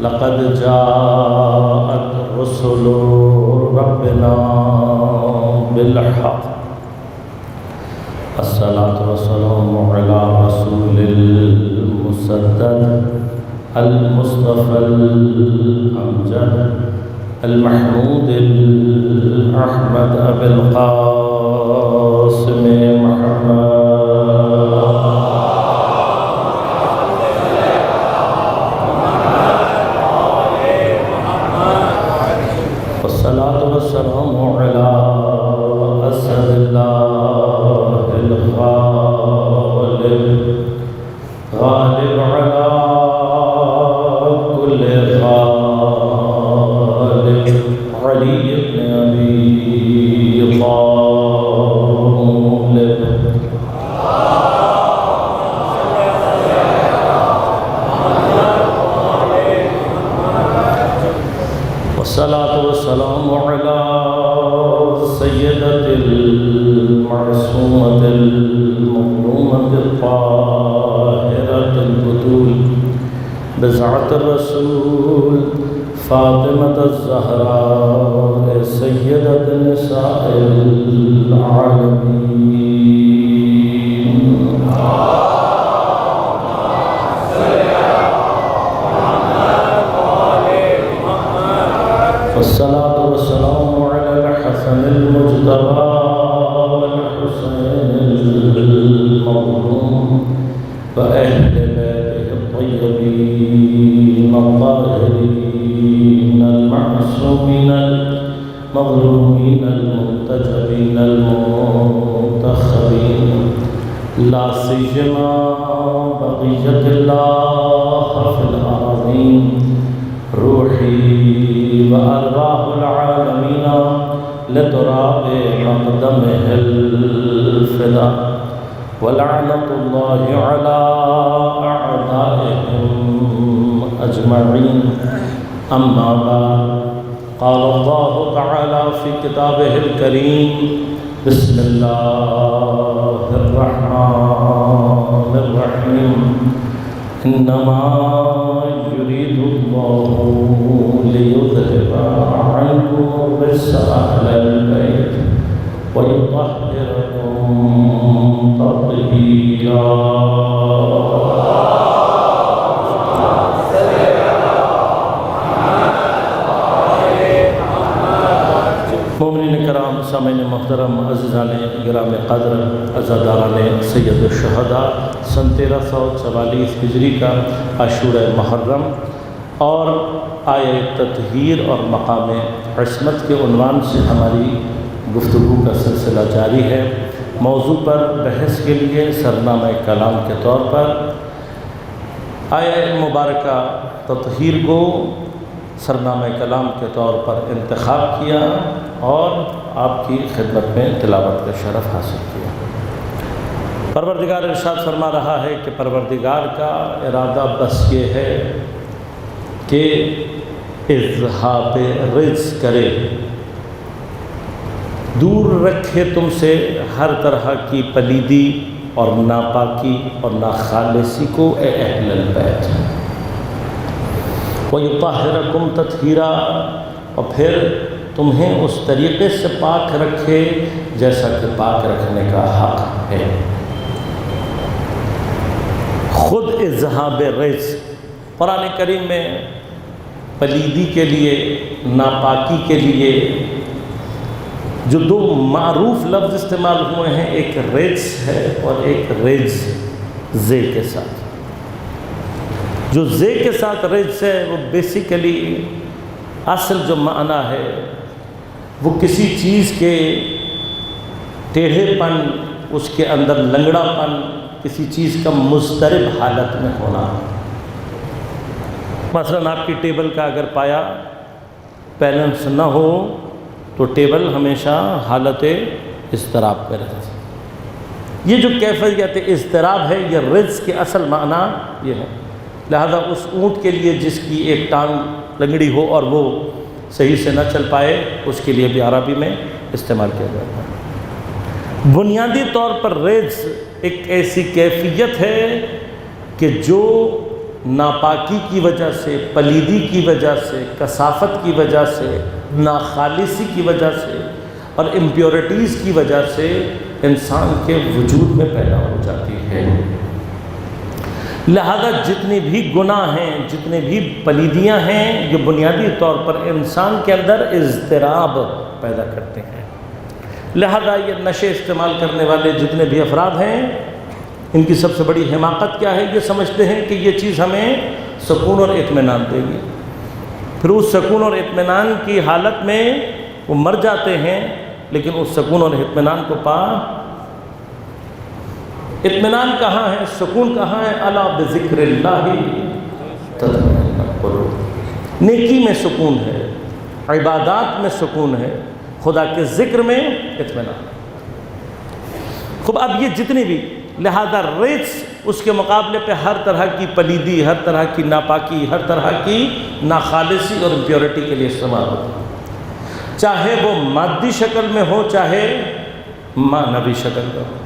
لقد جاءت رسل ربنا بالحق الصلاة والسلام على رسول المسدد المصطفى الأمجد المحمود الأحمد أبي القاسم محمد والصلاة والسلام على أسد الله الغالب غالب على كل غالب علي بن أبي طالب والصلاة والسلام على سيدة المعصومة المظلومة الطاهرة البتول بزعة الرسول فاطمة الزهراء سيدة نساء العالمين والصلاة والسلام على الحسن المجتبى والحسين المظلوم وأهل بيته الطيبين الطاهرين المعصومين المظلومين المنتجبين المنتخبين لا سيما بقية الله في الأرضين روحي وأرواح العالمين لتراب مقدمه الفداء ولعنة الله على أعدائهم أجمعين أما بعد قال الله تعالى في كتابه الكريم بسم الله الرحمن الرحيم إنما يريد الله ليذهب عنكم الرجس أهل البيت ويطهركم تطهيرا مومنین کرام سامعین محترم عزیزان گرام قدر عزاداران سید الشہداء سن 1344 ہجری کا عاشورہ محرم اور آیہ تطہیر اور مقام عصمت کے عنوان سے ہماری گفتگو کا سلسلہ جاری ہے۔ موضوع پر بحث کے لیے سرنامہ کلام کے طور پر آیہ مبارکہ تطہیر کو سرنامہ کلام کے طور پر انتخاب کیا اور آپ کی خدمت میں تلاوت کا شرف حاصل کیا۔ پروردگار ارشاد فرما رہا ہے کہ پروردگار کا ارادہ بس یہ ہے کہ اذہاب رجس کرے، دور رکھے تم سے ہر طرح کی پلیدی اور ناپاکی اور ناخالصی کو اے اہل البیت، وَيُطَهِّرَكُمْ تَطْهِيرًا، اور پھر تمہیں اس طریقے سے پاک رکھے جیسا کہ پاک رکھنے کا حق ہے۔ خود اذہاب رجس قرآن کریم میں پلیدی کے لیے، ناپاکی کے لیے جو دو معروف لفظ استعمال ہوئے ہیں، ایک رجس ہے اور ایک رجز زے کے ساتھ۔ جو زے کے ساتھ رجس ہے وہ بیسیکلی اصل جو معنی ہے وہ کسی چیز کے ٹیڑھے پن، اس کے اندر لنگڑا پن، کسی چیز کا مضطرب حالت میں ہونا۔ مثلا آپ کی ٹیبل کا اگر پایا بیلنس نہ ہو تو ٹیبل ہمیشہ حالت اضطراب پہ رہتی ہے۔ یہ جو کیفیت اضطراب ہے، یہ رجس کے اصل معنی یہ ہے۔ لہذا اس اونٹ کے لیے جس کی ایک ٹانگ لنگڑی ہو اور وہ صحیح سے نہ چل پائے، اس کے لیے بھی عربی میں استعمال کیا جاتا ہے۔ بنیادی طور پر رجس ایک ایسی کیفیت ہے کہ جو ناپاکی کی وجہ سے، پلیدی کی وجہ سے، کثافت کی وجہ سے، ناخالصی کی وجہ سے اور امپیورٹیز کی وجہ سے انسان کے وجود میں پیدا ہو جاتی ہے۔ لہذا جتنے بھی گناہ ہیں، جتنے بھی پلیدیاں ہیں، یہ بنیادی طور پر انسان کے اندر اضطراب پیدا کرتے ہیں۔ لہذا یہ نشے استعمال کرنے والے جتنے بھی افراد ہیں، ان کی سب سے بڑی حماقت کیا ہے؟ یہ سمجھتے ہیں کہ یہ چیز ہمیں سکون اور اطمینان دے گی، پھر اس سکون اور اطمینان کی حالت میں وہ مر جاتے ہیں، لیکن اس سکون اور اطمینان کو اطمینان کہاں ہے، سکون کہاں ہے؟ الا بذکر اللہ تطمئن القلوب۔ نیکی میں سکون ہے، عبادات میں سکون ہے، خدا کے ذکر میں اطمینان۔ خوب اب یہ جتنی بھی، لہذا رجس اس کے مقابلے پہ ہر طرح کی پلیدی، ہر طرح کی ناپاکی، ہر طرح کی ناخالصی اور امپیورٹی کے لیے استعمال ہوتا ہے، چاہے وہ مادی شکل میں ہو، چاہے معنوی شکل میں ہو،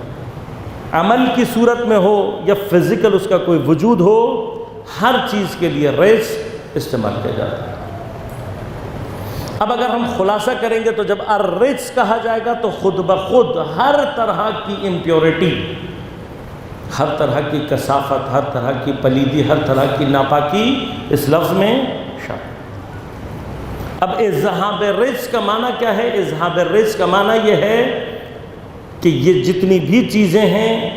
عمل کی صورت میں ہو یا فزیکل اس کا کوئی وجود ہو، ہر چیز کے لیے رجس استعمال کیا جاتا ہے۔ اب اگر ہم خلاصہ کریں گے تو جب الرجس کہا جائے گا تو خود بخود ہر طرح کی امپیورٹی، ہر طرح کی کثافت، ہر طرح کی پلیدی، ہر طرح کی ناپاکی اس لفظ میں شامل۔ اب اذہاب الرجس کا معنی کیا ہے؟ اذہاب الرجس کا معنی یہ ہے کہ یہ جتنی بھی چیزیں ہیں،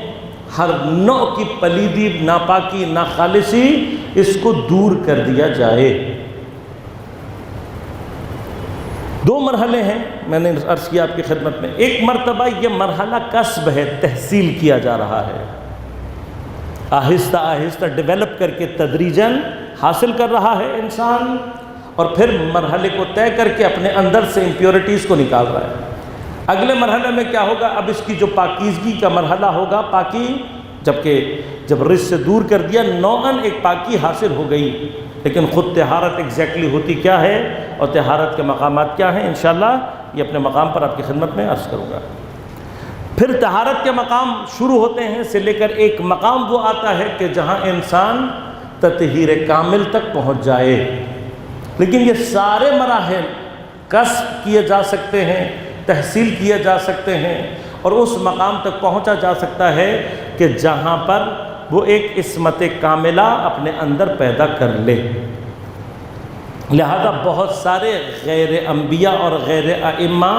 ہر نوع کی پلیدی، ناپاکی، ناخالصی، اس کو دور کر دیا جائے۔ دو مرحلے ہیں، میں نے عرض کیا آپ کی خدمت میں۔ ایک مرتبہ یہ مرحلہ کسب ہے، تحصیل کیا جا رہا ہے، آہستہ آہستہ ڈیولپ کر کے تدریجاً حاصل کر رہا ہے انسان، اور پھر مرحلے کو طے کر کے اپنے اندر سے امپیورٹیز کو نکال رہا ہے۔ اگلے مرحلے میں کیا ہوگا؟ اب اس کی جو پاکیزگی کا مرحلہ ہوگا، پاکی، جب رجس سے دور کر دیا، نوعاً ایک پاکی حاصل ہو گئی، لیکن خود طہارت ایگزیکٹلی ہوتی کیا ہے اور طہارت کے مقامات کیا ہیں، انشاءاللہ یہ اپنے مقام پر آپ کی خدمت میں عرض کروں گا۔ پھر طہارت کے مقام شروع ہوتے ہیں سے لے کر ایک مقام وہ آتا ہے کہ جہاں انسان تطہیر کامل تک پہنچ جائے، لیکن یہ سارے مراحل کسب کیے جا سکتے ہیں، تحصیل کیے جا سکتے ہیں، اور اس مقام تک پہنچا جا سکتا ہے کہ جہاں پر وہ ایک عصمت کاملہ اپنے اندر پیدا کر لے۔ لہذا بہت سارے غیر انبیاء اور غیر ائمہ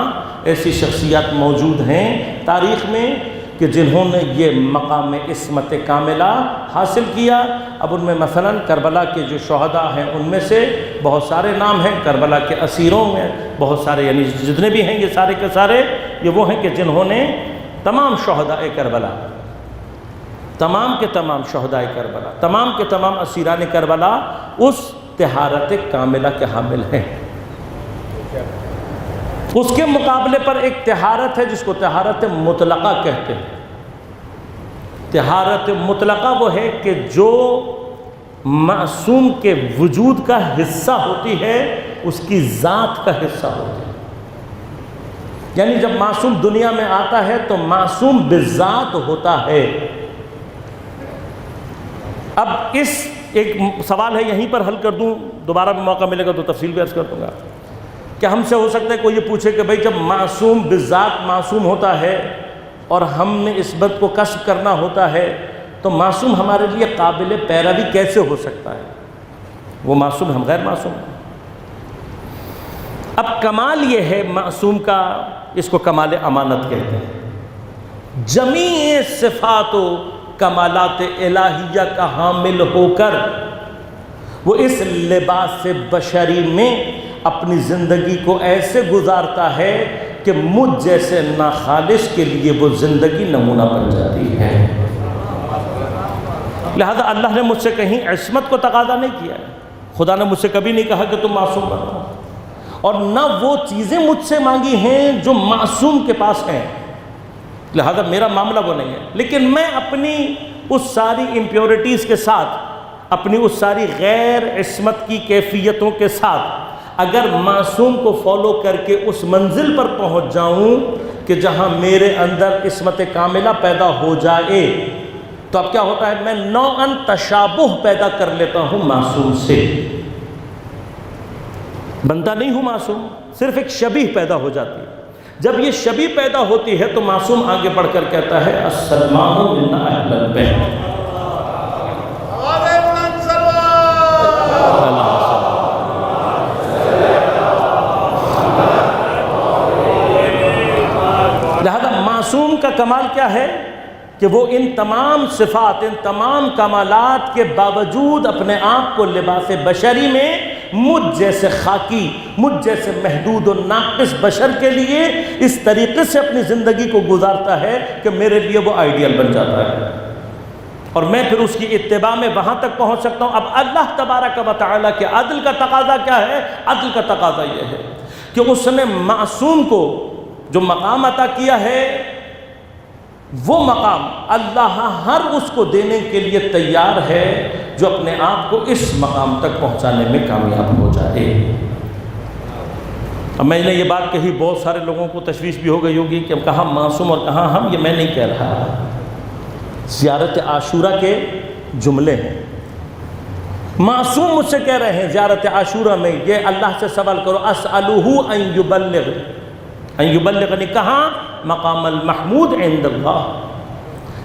ایسی شخصیات موجود ہیں تاریخ میں کہ جنہوں نے یہ مقام عصمت کاملہ حاصل کیا۔ اب ان میں مثلا کربلا کے جو شہداء ہیں ان میں سے بہت سارے نام ہیں، کربلا کے اسیروں میں بہت سارے، یعنی جتنے بھی ہیں یہ سارے کے سارے یہ وہ ہیں کہ جنہوں نے تمام شہداء کربلا، تمام کے تمام شہداء کربلا، تمام کے تمام اسیران کربلا اس طہارت کاملہ کے حامل ہیں۔ اس کے مقابلے پر ایک طہارت ہے جس کو طہارت مطلقہ کہتے ہیں۔ طہارت مطلقہ وہ ہے کہ جو معصوم کے وجود کا حصہ ہوتی ہے، اس کی ذات کا حصہ ہوتی ہے۔ یعنی جب معصوم دنیا میں آتا ہے تو معصوم بذات ہوتا ہے۔ اب اس ایک سوال ہے یہیں پر حل کر دوں، دوبارہ بھی موقع ملے گا تو تفصیل بھی عرض کر دوں گا کہ ہم سے ہو سکتا ہے کوئی یہ پوچھے کہ بھئی جب معصوم بذات معصوم ہوتا ہے اور ہم نے اس بات کو کسب کرنا ہوتا ہے تو معصوم ہمارے لیے قابل پیروی کیسے ہو سکتا ہے؟ وہ معصوم، ہم غیر معصوم ہیں۔ اب کمال یہ ہے معصوم کا، اس کو کمال امانت کہتے ہیں۔ جمیع صفات و کمالات الہیہ کا حامل ہو کر وہ اس لباس بشری میں اپنی زندگی کو ایسے گزارتا ہے کہ مجھ جیسے ناخالص کے لیے وہ زندگی نمونہ بن جاتی ہے۔ لہذا اللہ نے مجھ سے کہیں عصمت کو تقاضا نہیں کیا ہے، خدا نے مجھ سے کبھی نہیں کہا کہ تم معصوم بنو، اور نہ وہ چیزیں مجھ سے مانگی ہیں جو معصوم کے پاس ہیں، لہذا میرا معاملہ وہ نہیں ہے۔ لیکن میں اپنی اس ساری امپیورٹیز کے ساتھ، اپنی اس ساری غیر عصمت کی کیفیتوں کے ساتھ اگر معصوم کو فالو کر کے اس منزل پر پہنچ جاؤں کہ جہاں میرے اندر عصمت کاملہ پیدا ہو جائے تو اب کیا ہوتا ہے، میں نوعاً تشابہ پیدا کر لیتا ہوں معصوم سے، بنتا نہیں ہوں معصوم، صرف ایک شبیہ پیدا ہو جاتی ہے۔ جب یہ شبیہ پیدا ہوتی ہے تو معصوم آگے بڑھ کر کہتا ہے السلمان منا اہل البیت، لہذا معصوم کا کمال کیا ہے کہ وہ ان تمام صفات، ان تمام کمالات کے باوجود اپنے آپ کو لباس بشری میں مجھ جیسے خاکی، مجھ جیسے محدود و ناقص بشر کے لیے اس طریقے سے اپنی زندگی کو گزارتا ہے کہ میرے لیے وہ آئیڈیل بن جاتا ہے، اور میں پھر اس کی اتباع میں وہاں تک پہنچ سکتا ہوں۔ اب اللہ تبارک و تعالیٰ کے عدل کا تقاضا کیا ہے؟ عدل کا تقاضا یہ ہے کہ اس نے معصوم کو جو مقام عطا کیا ہے، وہ مقام اللہ ہر اس کو دینے کے لیے تیار ہے جو اپنے آپ کو اس مقام تک پہنچانے میں کامیاب ہو جائے۔ اب میں نے یہ بات کہی، بہت سارے لوگوں کو تشویش بھی ہو گئی ہوگی کہ کہاں معصوم اور کہاں ہم، یہ میں نہیں کہہ رہا، زیارت عاشورہ کے جملے ہیں۔ معصوم مجھ سے کہہ رہے ہیں زیارت عاشورہ میں یہ اللہ سے سوال کرو، اسألہ ان یبلغنی، کہاں؟ مقام المحمود عند اللہ،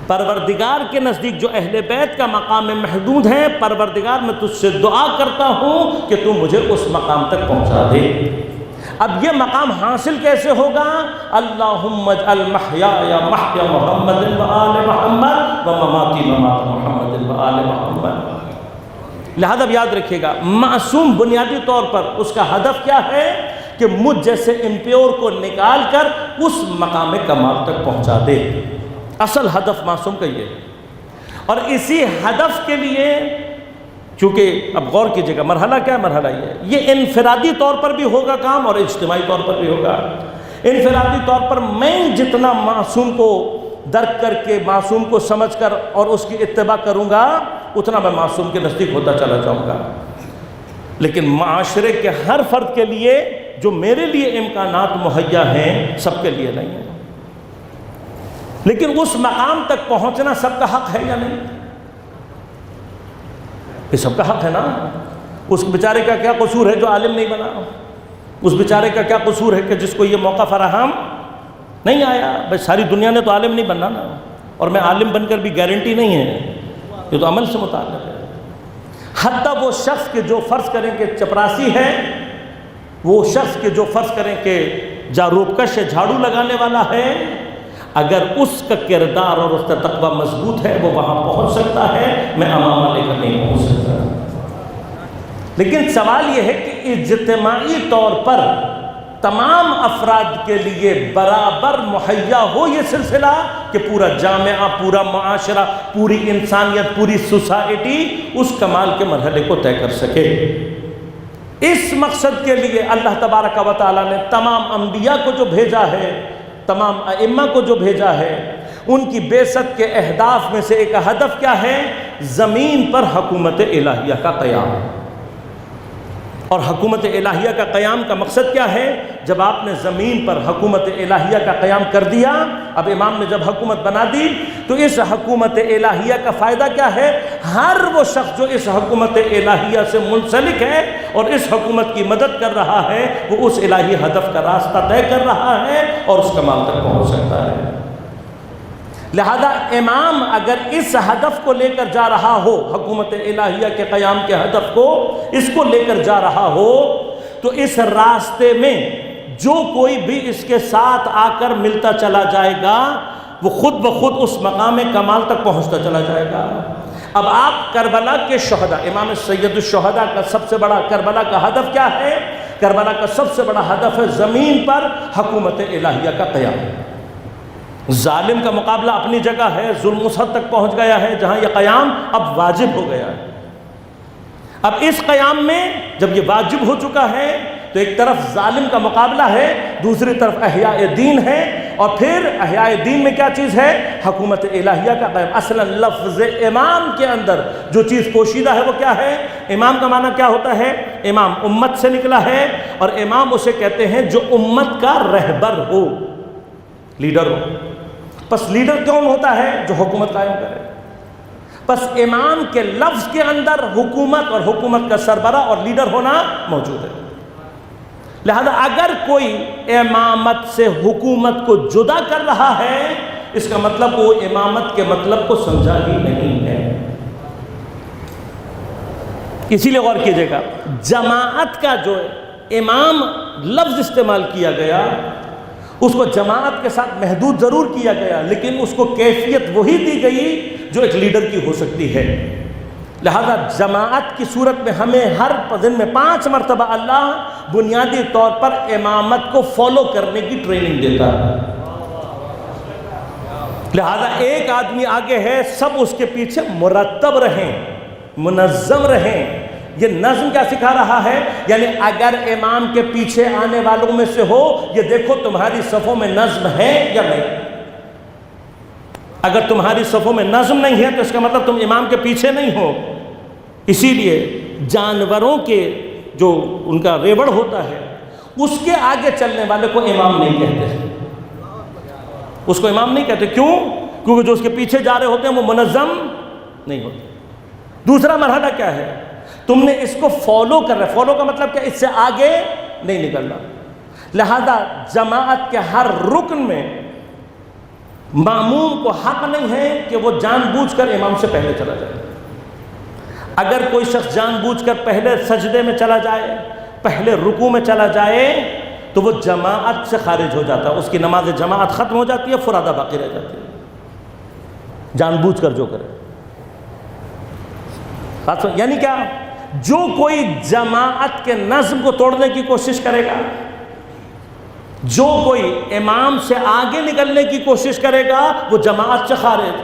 پروردگار کے نزدیک جو اہل بیت کا مقام محدود ہے، پروردگار میں تجھ سے دعا کرتا ہوں کہ تو مجھے اس مقام تک پہنچا دے۔ اب یہ مقام حاصل کیسے ہوگا؟ اللہم اجعل محیایا محیا محمد و آل محمد و مماتی ممات محمد و آل محمد۔ لہذا یاد رکھیے گا، معصوم بنیادی طور پر اس کا ہدف کیا ہے کہ مجھ جیسے امپیور کو نکال کر اس مقام کمال تک پہنچا دے، اصل ہدف معصوم کا یہ ہے۔ اور اسی ہدف کے لیے، چونکہ اب غور کیجئے گا، مرحلہ کیا ہے؟ مرحلہ یہ انفرادی طور پر بھی ہوگا کام اور اجتماعی طور پر بھی ہوگا۔ انفرادی طور پر میں جتنا معصوم کو درک کر کے، معصوم کو سمجھ کر اور اس کی اتباع کروں گا، اتنا میں معصوم کے نزدیک ہوتا چلا جاؤں گا۔ لیکن معاشرے کے ہر فرد کے لیے جو میرے لیے امکانات مہیا ہیں، سب کے لیے نہیں ہیں، لیکن اس مقام تک پہنچنا سب کا حق ہے یا نہیں؟ یہ سب کا حق ہے نا۔ اس بیچارے کا کیا قصور ہے جو عالم نہیں بنا؟ اس بیچارے کا کیا قصور ہے کہ جس کو یہ موقع فراہم نہیں آیا؟ بھائی ساری دنیا نے تو عالم نہیں بننا نا، اور میں عالم بن کر بھی گارنٹی نہیں ہے، یہ تو عمل سے متعلق ہے۔ حتیٰ وہ شخص کے جو فرض کریں کہ چپراسی ہے، وہ شخص کے جو فرض کریں کہ جاروبکش ہے، جھاڑو لگانے والا ہے، اگر اس کا کردار اور اس کا تقوی مضبوط ہے، وہ وہاں پہنچ سکتا ہے، میں امامہ لے کر نہیں پہنچ سکتا۔ لیکن سوال یہ ہے کہ اجتماعی طور پر تمام افراد کے لیے برابر مہیا ہو یہ سلسلہ کہ پورا جامعہ، پورا معاشرہ، پوری انسانیت، پوری سوسائٹی اس کمال کے مرحلے کو طے کر سکے۔ اس مقصد کے لیے اللہ تبارک و تعالیٰ نے تمام انبیاء کو جو بھیجا ہے، تمام ائمہ کو جو بھیجا ہے، ان کی بعثت کے اہداف میں سے ایک ہدف کیا ہے؟ زمین پر حکومت الہیہ کا قیام۔ اور حکومت الہیہ کا قیام کا مقصد کیا ہے؟ جب آپ نے زمین پر حکومت الہیہ کا قیام کر دیا، اب امام نے جب حکومت بنا دی تو اس حکومت الہیہ کا فائدہ کیا ہے؟ ہر وہ شخص جو اس حکومت الہیہ سے منسلک ہے اور اس حکومت کی مدد کر رہا ہے، وہ اس الہی ہدف کا راستہ طے کر رہا ہے اور اس کمال تک پہنچ سکتا ہے۔ لہذا امام اگر اس ہدف کو لے کر جا رہا ہو، حکومت الہیہ کے قیام کے ہدف کو، اس کو لے کر جا رہا ہو، تو اس راستے میں جو کوئی بھی اس کے ساتھ آ کر ملتا چلا جائے گا، وہ خود بخود اس مقام کمال تک پہنچتا چلا جائے گا۔ اب آپ کربلا کے شہداء، امام سید الشہداء کا سب سے بڑا کربلا کا ہدف کیا ہے؟ کربلا کا سب سے بڑا ہدف ہے زمین پر حکومت الہیہ کا قیام۔ ظالم کا مقابلہ اپنی جگہ ہے، ظلم اس حد تک پہنچ گیا ہے جہاں یہ قیام اب واجب ہو گیا ہے۔ اب اس قیام میں جب یہ واجب ہو چکا ہے تو ایک طرف ظالم کا مقابلہ ہے، دوسری طرف احیاء دین ہے، اور پھر احیاء دین میں کیا چیز ہے؟ حکومت الہیہ کا قیام۔ اصلا لفظ امام کے اندر جو چیز پوشیدہ ہے وہ کیا ہے؟ امام کا معنی کیا ہوتا ہے؟ امام امت سے نکلا ہے، اور امام اسے کہتے ہیں جو امت کا رہبر ہو، لیڈر ہو۔ پس لیڈر کون ہوتا ہے؟ جو حکومت قائم کرے۔ پس امام کے لفظ کے اندر حکومت اور حکومت کا سربراہ اور لیڈر ہونا موجود ہے۔ لہذا اگر کوئی امامت سے حکومت کو جدا کر رہا ہے، اس کا مطلب وہ امامت کے مطلب کو سمجھا ہی نہیں ہے۔ اسی لیے غور کیجئے گا، جماعت کا جو امام لفظ استعمال کیا گیا، اس کو جماعت کے ساتھ محدود ضرور کیا گیا، لیکن اس کو کیفیت وہی دی گئی جو ایک لیڈر کی ہو سکتی ہے۔ لہذا جماعت کی صورت میں ہمیں ہر دن میں 5 مرتبہ اللہ بنیادی طور پر امامت کو فالو کرنے کی ٹریننگ دیتا ہے۔ لہذا ایک آدمی آگے ہے، سب اس کے پیچھے مرتب رہیں، منظم رہیں۔ یہ نظم کیا سکھا رہا ہے؟ یعنی اگر امام کے پیچھے آنے والوں میں سے ہو، یہ دیکھو تمہاری صفوں میں نظم ہے یا نہیں۔ اگر تمہاری صفوں میں نظم نہیں ہے تو اس کا مطلب تم امام کے پیچھے نہیں ہو۔ اسی لیے جانوروں کے جو ان کا ریوڑ ہوتا ہے، اس کے آگے چلنے والے کو امام نہیں کہتے، اس کو امام نہیں کہتے۔ کیوں؟ کیونکہ جو اس کے پیچھے جا رہے ہوتے ہیں وہ منظم نہیں ہوتے۔ دوسرا مرحلہ کیا ہے؟ تم نے اس کو فالو کر رہا ہے۔ فالو کا مطلب کیا؟ اس سے آگے نہیں نکلنا۔ لہذا جماعت کے ہر رکن میں ماموم کو حق نہیں ہے کہ وہ جان بوجھ کر امام سے پہلے چلا جائے۔ اگر کوئی شخص جان بوجھ کر پہلے سجدے میں چلا جائے، پہلے رکوع میں چلا جائے، تو وہ جماعت سے خارج ہو جاتا ہے، اس کی نماز جماعت ختم ہو جاتی ہے، فرادہ باقی رہ جاتی ہے، جان بوجھ کر جو کرے۔ یعنی کیا؟ جو کوئی جماعت کے نظم کو توڑنے کی کوشش کرے گا، جو کوئی امام سے آگے نکلنے کی کوشش کرے گا، وہ جماعت سے خارج۔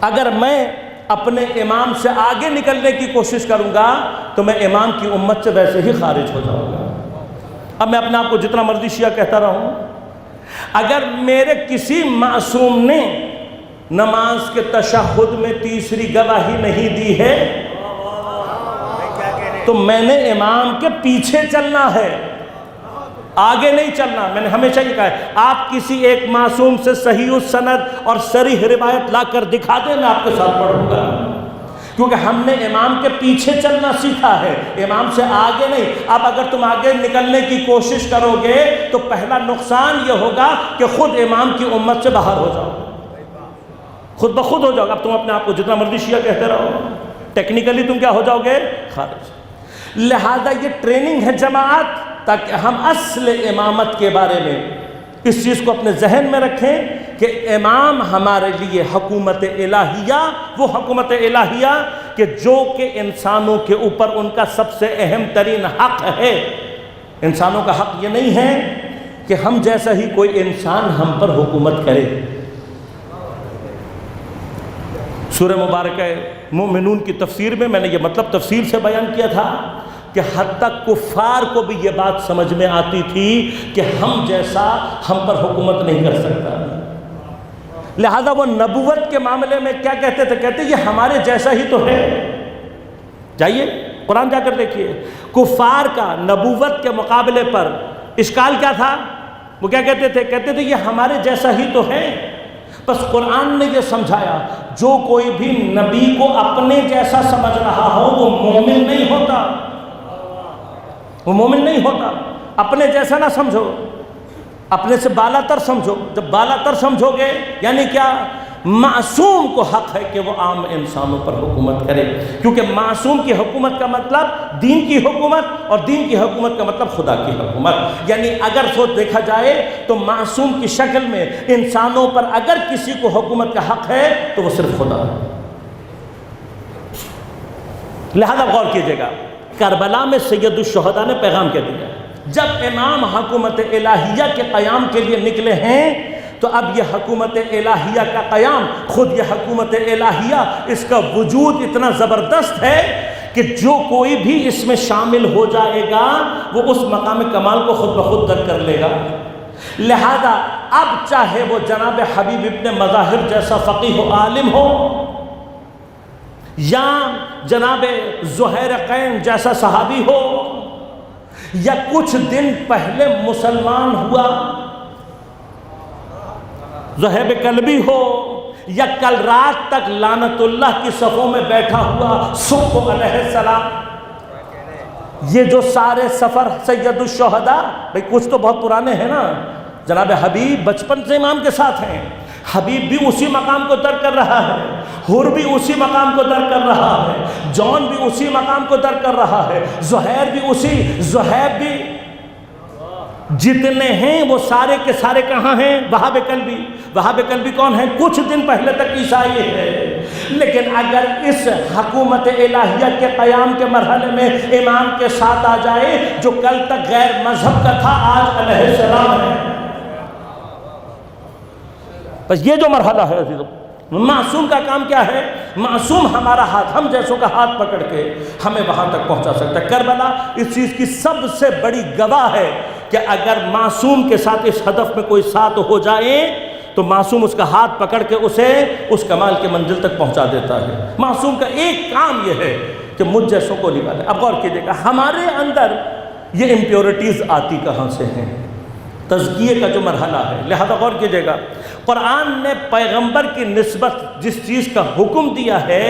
اگر میں اپنے امام سے آگے نکلنے کی کوشش کروں گا تو میں امام کی امت سے ویسے ہی خارج ہو جاؤں گا۔ اب میں اپنے آپ کو جتنا مرضی شیعہ کہتا رہا ہوں، اگر میرے کسی معصوم نے نماز کے تشہد میں تیسری گواہی نہیں دی ہے تو میں نے امام کے پیچھے چلنا ہے، آگے نہیں چلنا۔ میں نے ہمیشہ یہ کہا ہے، آپ کسی ایک معصوم سے صحیح السند اور صریح روایت لا کر دکھا دیں، میں آپ کے ساتھ پڑھوں گا، کیونکہ ہم نے امام کے پیچھے چلنا سیکھا ہے، امام سے آگے نہیں۔ اب اگر تم آگے نکلنے کی کوشش کرو گے تو پہلا نقصان یہ ہوگا کہ خود امام کی امت سے باہر ہو جاؤ، خود بخود ہو جاؤ گے۔ اب تم اپنے آپ کو جتنا مرضی شیعہ کہتے رہو، ٹیکنیکلی تم کیا ہو جاؤ گے؟ خارج۔ لہذا یہ ٹریننگ ہے جماعت، تاکہ ہم اصل امامت کے بارے میں اس چیز کو اپنے ذہن میں رکھیں کہ امام ہمارے لیے حکومت الہیہ، وہ حکومت الہیہ کہ جو کہ انسانوں کے اوپر ان کا سب سے اہم ترین حق ہے۔ انسانوں کا حق یہ نہیں ہے کہ ہم جیسا ہی کوئی انسان ہم پر حکومت کرے۔ سورہ مبارکہ مومنون کی تفسیر میں نے یہ مطلب تفصیل سے بیان کیا تھا کہ حتیٰ کفار کو بھی یہ بات سمجھ میں آتی تھی کہ ہم جیسا ہم پر حکومت نہیں کر سکتا۔ لہذا وہ نبوت کے معاملے میں کیا کہتے تھے؟ کہتے یہ ہمارے جیسا ہی تو ہے۔ جائیے قرآن جا کر دیکھیے، کفار کا نبوت کے مقابلے پر اشکال کیا تھا؟ وہ کیا کہتے تھے؟ کہتے تھے یہ ہمارے جیسا ہی تو ہے۔ بس قرآن نے یہ سمجھایا، جو کوئی بھی نبی کو اپنے جیسا سمجھ رہا ہو وہ مومن نہیں ہوتا، وہ مومن نہیں ہوتا۔ اپنے جیسا نہ سمجھو، اپنے سے بالا تر سمجھو۔ جب بالا تر سمجھو گے یعنی کیا؟ معصوم کو حق ہے کہ وہ عام انسانوں پر حکومت کرے، کیونکہ معصوم کی حکومت کا مطلب دین کی حکومت، اور دین کی حکومت کا مطلب خدا کی حکومت۔ یعنی اگر سوچ دیکھا جائے تو معصوم کی شکل میں انسانوں پر اگر کسی کو حکومت کا حق ہے تو وہ صرف خدا ہے۔ لہذا غور کیجئے گا، کربلا میں سید الشہداء نے پیغام کیا دیا؟ جب امام حکومت الہیہ کے قیام کے لیے نکلے ہیں تو اب یہ حکومت الہیہ کا قیام، خود یہ حکومت الہیہ، اس کا وجود اتنا زبردست ہے کہ جو کوئی بھی اس میں شامل ہو جائے گا وہ اس مقام کمال کو خود بخود در کر لے گا۔ لہذا اب چاہے وہ جناب حبیب ابن مظاہر جیسا فقیہ و عالم ہو، یا جناب زہیرقین جیسا صحابی ہو، یا کچھ دن پہلے مسلمان ہوا زہیب کلبی ہو، یا کل رات تک لعنت اللہ کی صفوں میں بیٹھا ہوا صبح علیہ السلام. یہ جو سارے سفر سید الشہداء، بھئی کچھ تو بہت پرانے ہیں نا. جناب حبیب بچپن سے امام کے ساتھ ہیں. حبیب بھی اسی مقام کو در کر رہا ہے، حر بھی اسی مقام کو در کر رہا ہے، جون بھی اسی مقام کو در کر رہا ہے، زہیر بھی اسی، زہیب بھی، جتنے ہیں وہ سارے کے سارے کہاں ہیں؟ وہاب قلبی. وہاب قلبی کون ہے؟ کچھ دن پہلے تک عیسائی ہے، لیکن اگر اس حکومت الہیہ کے قیام کے مرحلے میں امام کے ساتھ آ جائے جو کل تک غیر مذہب کا تھا آج علیہ السلام ہے. بس یہ جو مرحلہ ہے عزیزوں، معصوم کا کام کیا ہے؟ معصوم ہمارا ہاتھ، ہم جیسوں کا ہاتھ پکڑ کے ہمیں وہاں تک پہنچا سکتا ہے. کربلا اس چیز کی سب سے بڑی گواہ ہے کہ اگر معصوم کے ساتھ اس ہدف میں کوئی ساتھ ہو جائے تو معصوم اس کا ہاتھ پکڑ کے اسے اس کمال کے منزل تک پہنچا دیتا ہے. معصوم کا ایک کام یہ ہے کہ مجھ جیسوں کو نکالے. اب غور کیجیے گا ہمارے اندر یہ امپیورٹیز آتی کہاں سے ہیں؟ تزکیے کا جو مرحلہ ہے. لہذا غور کیجیے گا قرآن نے پیغمبر کی نسبت جس چیز کا حکم دیا ہے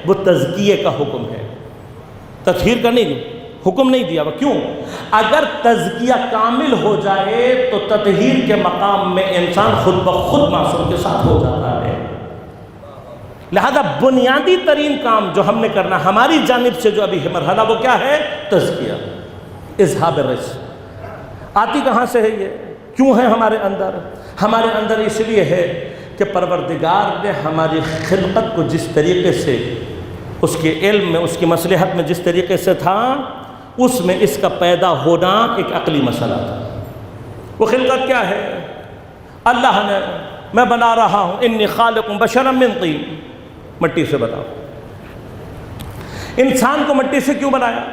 وہ تزکیے کا حکم ہے، تطہیر کا نہیں، حکم نہیں دیا. وہ کیوں؟ اگر تزکیہ کامل ہو جائے تو تطہیر کے مقام میں انسان خود بخود معصوم کے ساتھ ہو جاتا ہے. لہذا بنیادی ترین کام جو ہم نے کرنا ہماری جانب سے جو ابھی ہے مرحلہ وہ کیا ہے؟ تزکیہ، اذہاب الرجس. آتی کہاں سے ہے یہ؟ کیوں ہے ہمارے اندر؟ ہمارے اندر اس لیے ہے کہ پروردگار نے ہماری خلقت کو جس طریقے سے اس کے علم میں، اس کی مصلحت میں جس طریقے سے تھا، اس میں اس کا پیدا ہونا ایک عقلی مسئلہ تھا. وہ خلقت کیا ہے؟ اللہ نے، میں بنا رہا ہوں انی خالق بشرا من طین، مٹی سے بناؤ. انسان کو مٹی سے کیوں بنایا؟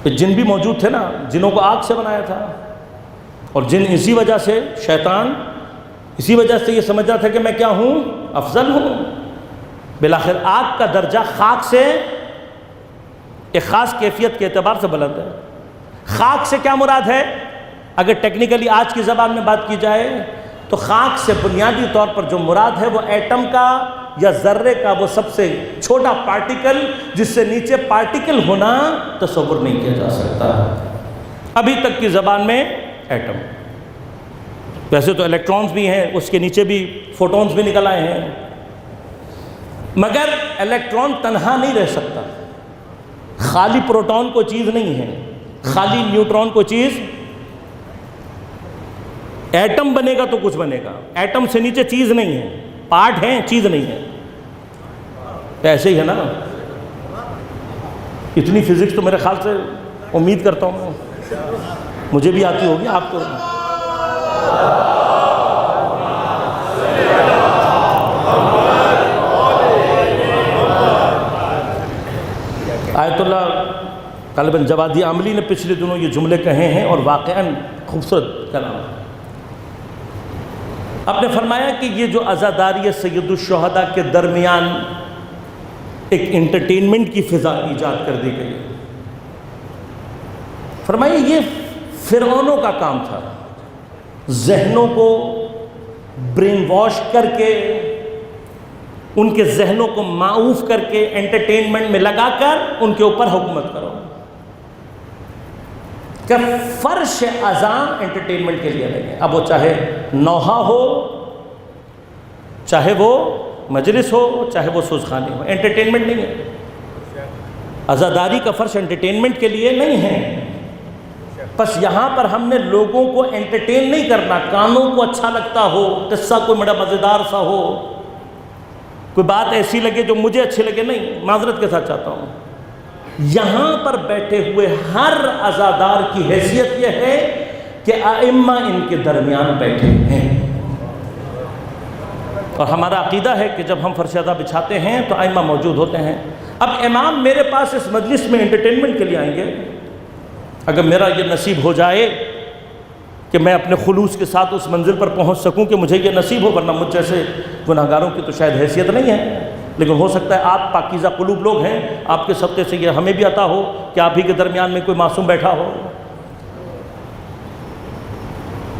جن بھی موجود تھے نا، جنوں کو آگ سے بنایا تھا، اور جن اسی وجہ سے، شیطان اسی وجہ سے یہ سمجھا تھا کہ میں کیا ہوں؟ افضل ہوں. بالآخر آگ کا درجہ خاک سے ایک خاص کیفیت کے اعتبار سے بلند ہے. خاک سے کیا مراد ہے؟ اگر ٹیکنیکلی آج کی زبان میں بات کی جائے تو خاک سے بنیادی طور پر جو مراد ہے وہ ایٹم کا یا ذرے کا وہ سب سے چھوٹا پارٹیکل جس سے نیچے پارٹیکل ہونا تصور نہیں کیا جا سکتا ابھی تک کی زبان میں. ایٹم، ویسے تو الیکٹرونز بھی ہیں، اس کے نیچے بھی فوٹونز بھی نکل آئے ہیں، مگر الیکٹران تنہا نہیں رہ سکتا. خالی پروٹون کو چیز نہیں ہے، خالی نیوٹرون کو چیز. ایٹم بنے گا تو کچھ بنے گا، ایٹم سے نیچے چیز نہیں ہے، پارٹ ہیں چیز نہیں ہے. ایسے ہی ہے نا. اتنی فزکس تو میرے خیال سے امید کرتا ہوں مجھے بھی آتی ہوگی، آپ تو. آیت اللہ طالباً جوادی عاملی نے پچھلے دنوں یہ جملے کہے ہیں اور واقعاً خوبصورت کلام. آپ نے فرمایا کہ یہ جو عزاداری سید الشہداء کے درمیان ایک انٹرٹینمنٹ کی فضا ایجاد کر دی گئی. فرمایا یہ فرعونوں کا کام تھا، ذہنوں کو برین واش کر کے، ان کے ذہنوں کو معوف کر کے انٹرٹینمنٹ میں لگا کر ان کے اوپر حکومت کرو. کہ فرش اذاں انٹرٹینمنٹ کے لیے نہیں ہے. اب وہ چاہے نوحہ ہو، چاہے وہ مجلس ہو، چاہے وہ سوزخانے ہو، انٹرٹینمنٹ نہیں ہے. عزاداری کا فرش انٹرٹینمنٹ کے لیے نہیں ہے. بس یہاں پر ہم نے لوگوں کو انٹرٹین نہیں کرنا، کانوں کو اچھا لگتا ہو، قصہ کوئی بڑا مزیدار سا ہو، کوئی بات ایسی لگے جو مجھے اچھی لگے، نہیں، معذرت کے ساتھ چاہتا ہوں. یہاں پر بیٹھے ہوئے ہر عزادار کی حیثیت یہ ہے کہ ائمہ ان کے درمیان بیٹھے ہیں. اور ہمارا عقیدہ ہے کہ جب ہم فرش عزا بچھاتے ہیں تو ائمہ موجود ہوتے ہیں. اب امام میرے پاس اس مجلس میں انٹرٹینمنٹ کے لیے آئیں گے. اگر میرا یہ نصیب ہو جائے کہ میں اپنے خلوص کے ساتھ اس منزل پر پہنچ سکوں کہ مجھے یہ نصیب ہو، ورنہ مجھ جیسے گناہگاروں کی تو شاید حیثیت نہیں ہے. لیکن ہو سکتا ہے آپ پاکیزہ قلوب لوگ ہیں، آپ کے صدقے سے یہ ہمیں بھی عطا ہو کہ آپ ہی کے درمیان میں کوئی معصوم بیٹھا ہو.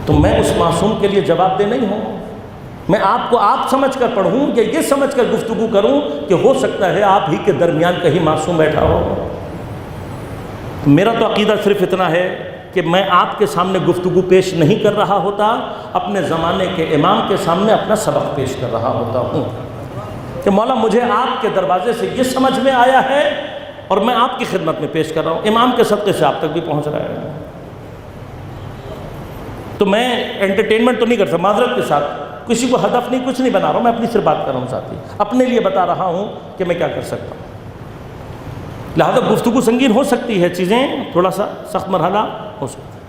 تو میں اس معصوم کے لیے جواب دہ نہیں ہوں. میں آپ کو آپ سمجھ کر پڑھوں یا یہ سمجھ کر گفتگو کروں کہ ہو سکتا ہے آپ ہی کے درمیان کہیں معصوم بیٹھا ہو؟ میرا تو عقیدہ صرف اتنا ہے کہ میں آپ کے سامنے گفتگو پیش نہیں کر رہا ہوتا، اپنے زمانے کے امام کے سامنے اپنا سبق پیش کر رہا ہوتا ہوں کہ مولا مجھے آپ کے دروازے سے یہ سمجھ میں آیا ہے اور میں آپ کی خدمت میں پیش کر رہا ہوں، امام کے صدقے سے آپ تک بھی پہنچ رہا ہے۔ تو میں انٹرٹینمنٹ تو نہیں کرتا، معذرت کے ساتھ، کسی کو ہدف نہیں، کچھ نہیں بنا رہا ہوں، میں اپنی صرف بات کر رہا ہوں ساتھی، اپنے لیے بتا رہا ہوں کہ میں کیا کر سکتا ہوں۔ لہذا گفتگو سنگین ہو سکتی ہے، چیزیں تھوڑا سا سخت مرحلہ ہو سکتا ہے،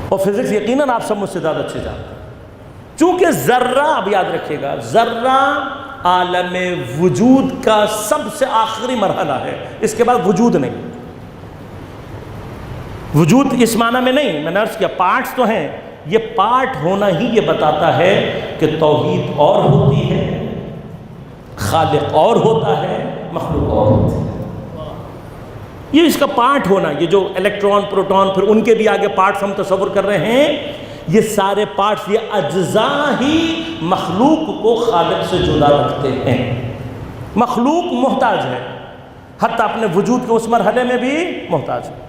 اور فزکس یقیناً آپ سب مجھ سے زیادہ اچھے جانتے ہیں، چونکہ ذرہ، اب یاد رکھیے گا، ذرہ عالم وجود کا سب سے آخری مرحلہ ہے، اس کے بعد وجود نہیں۔ وجود اس معنی میں نہیں، میں نے عرض کیا پارٹس تو ہیں، یہ پارٹ ہونا ہی یہ بتاتا ہے کہ توحید اور ہوتی ہے، خالق اور ہوتا ہے، مخلوق اور ہوتی ہے۔ یہ اس کا پارٹ ہونا، یہ جو الیکٹران، پروٹون، پھر ان کے بھی آگے پارٹس ہم تصور کر رہے ہیں، یہ سارے پارٹس، یہ اجزاء ہی مخلوق کو خالق سے جدا رکھتے ہیں۔ مخلوق محتاج ہے، حتیٰ اپنے وجود کے اس مرحلے میں بھی محتاج ہے،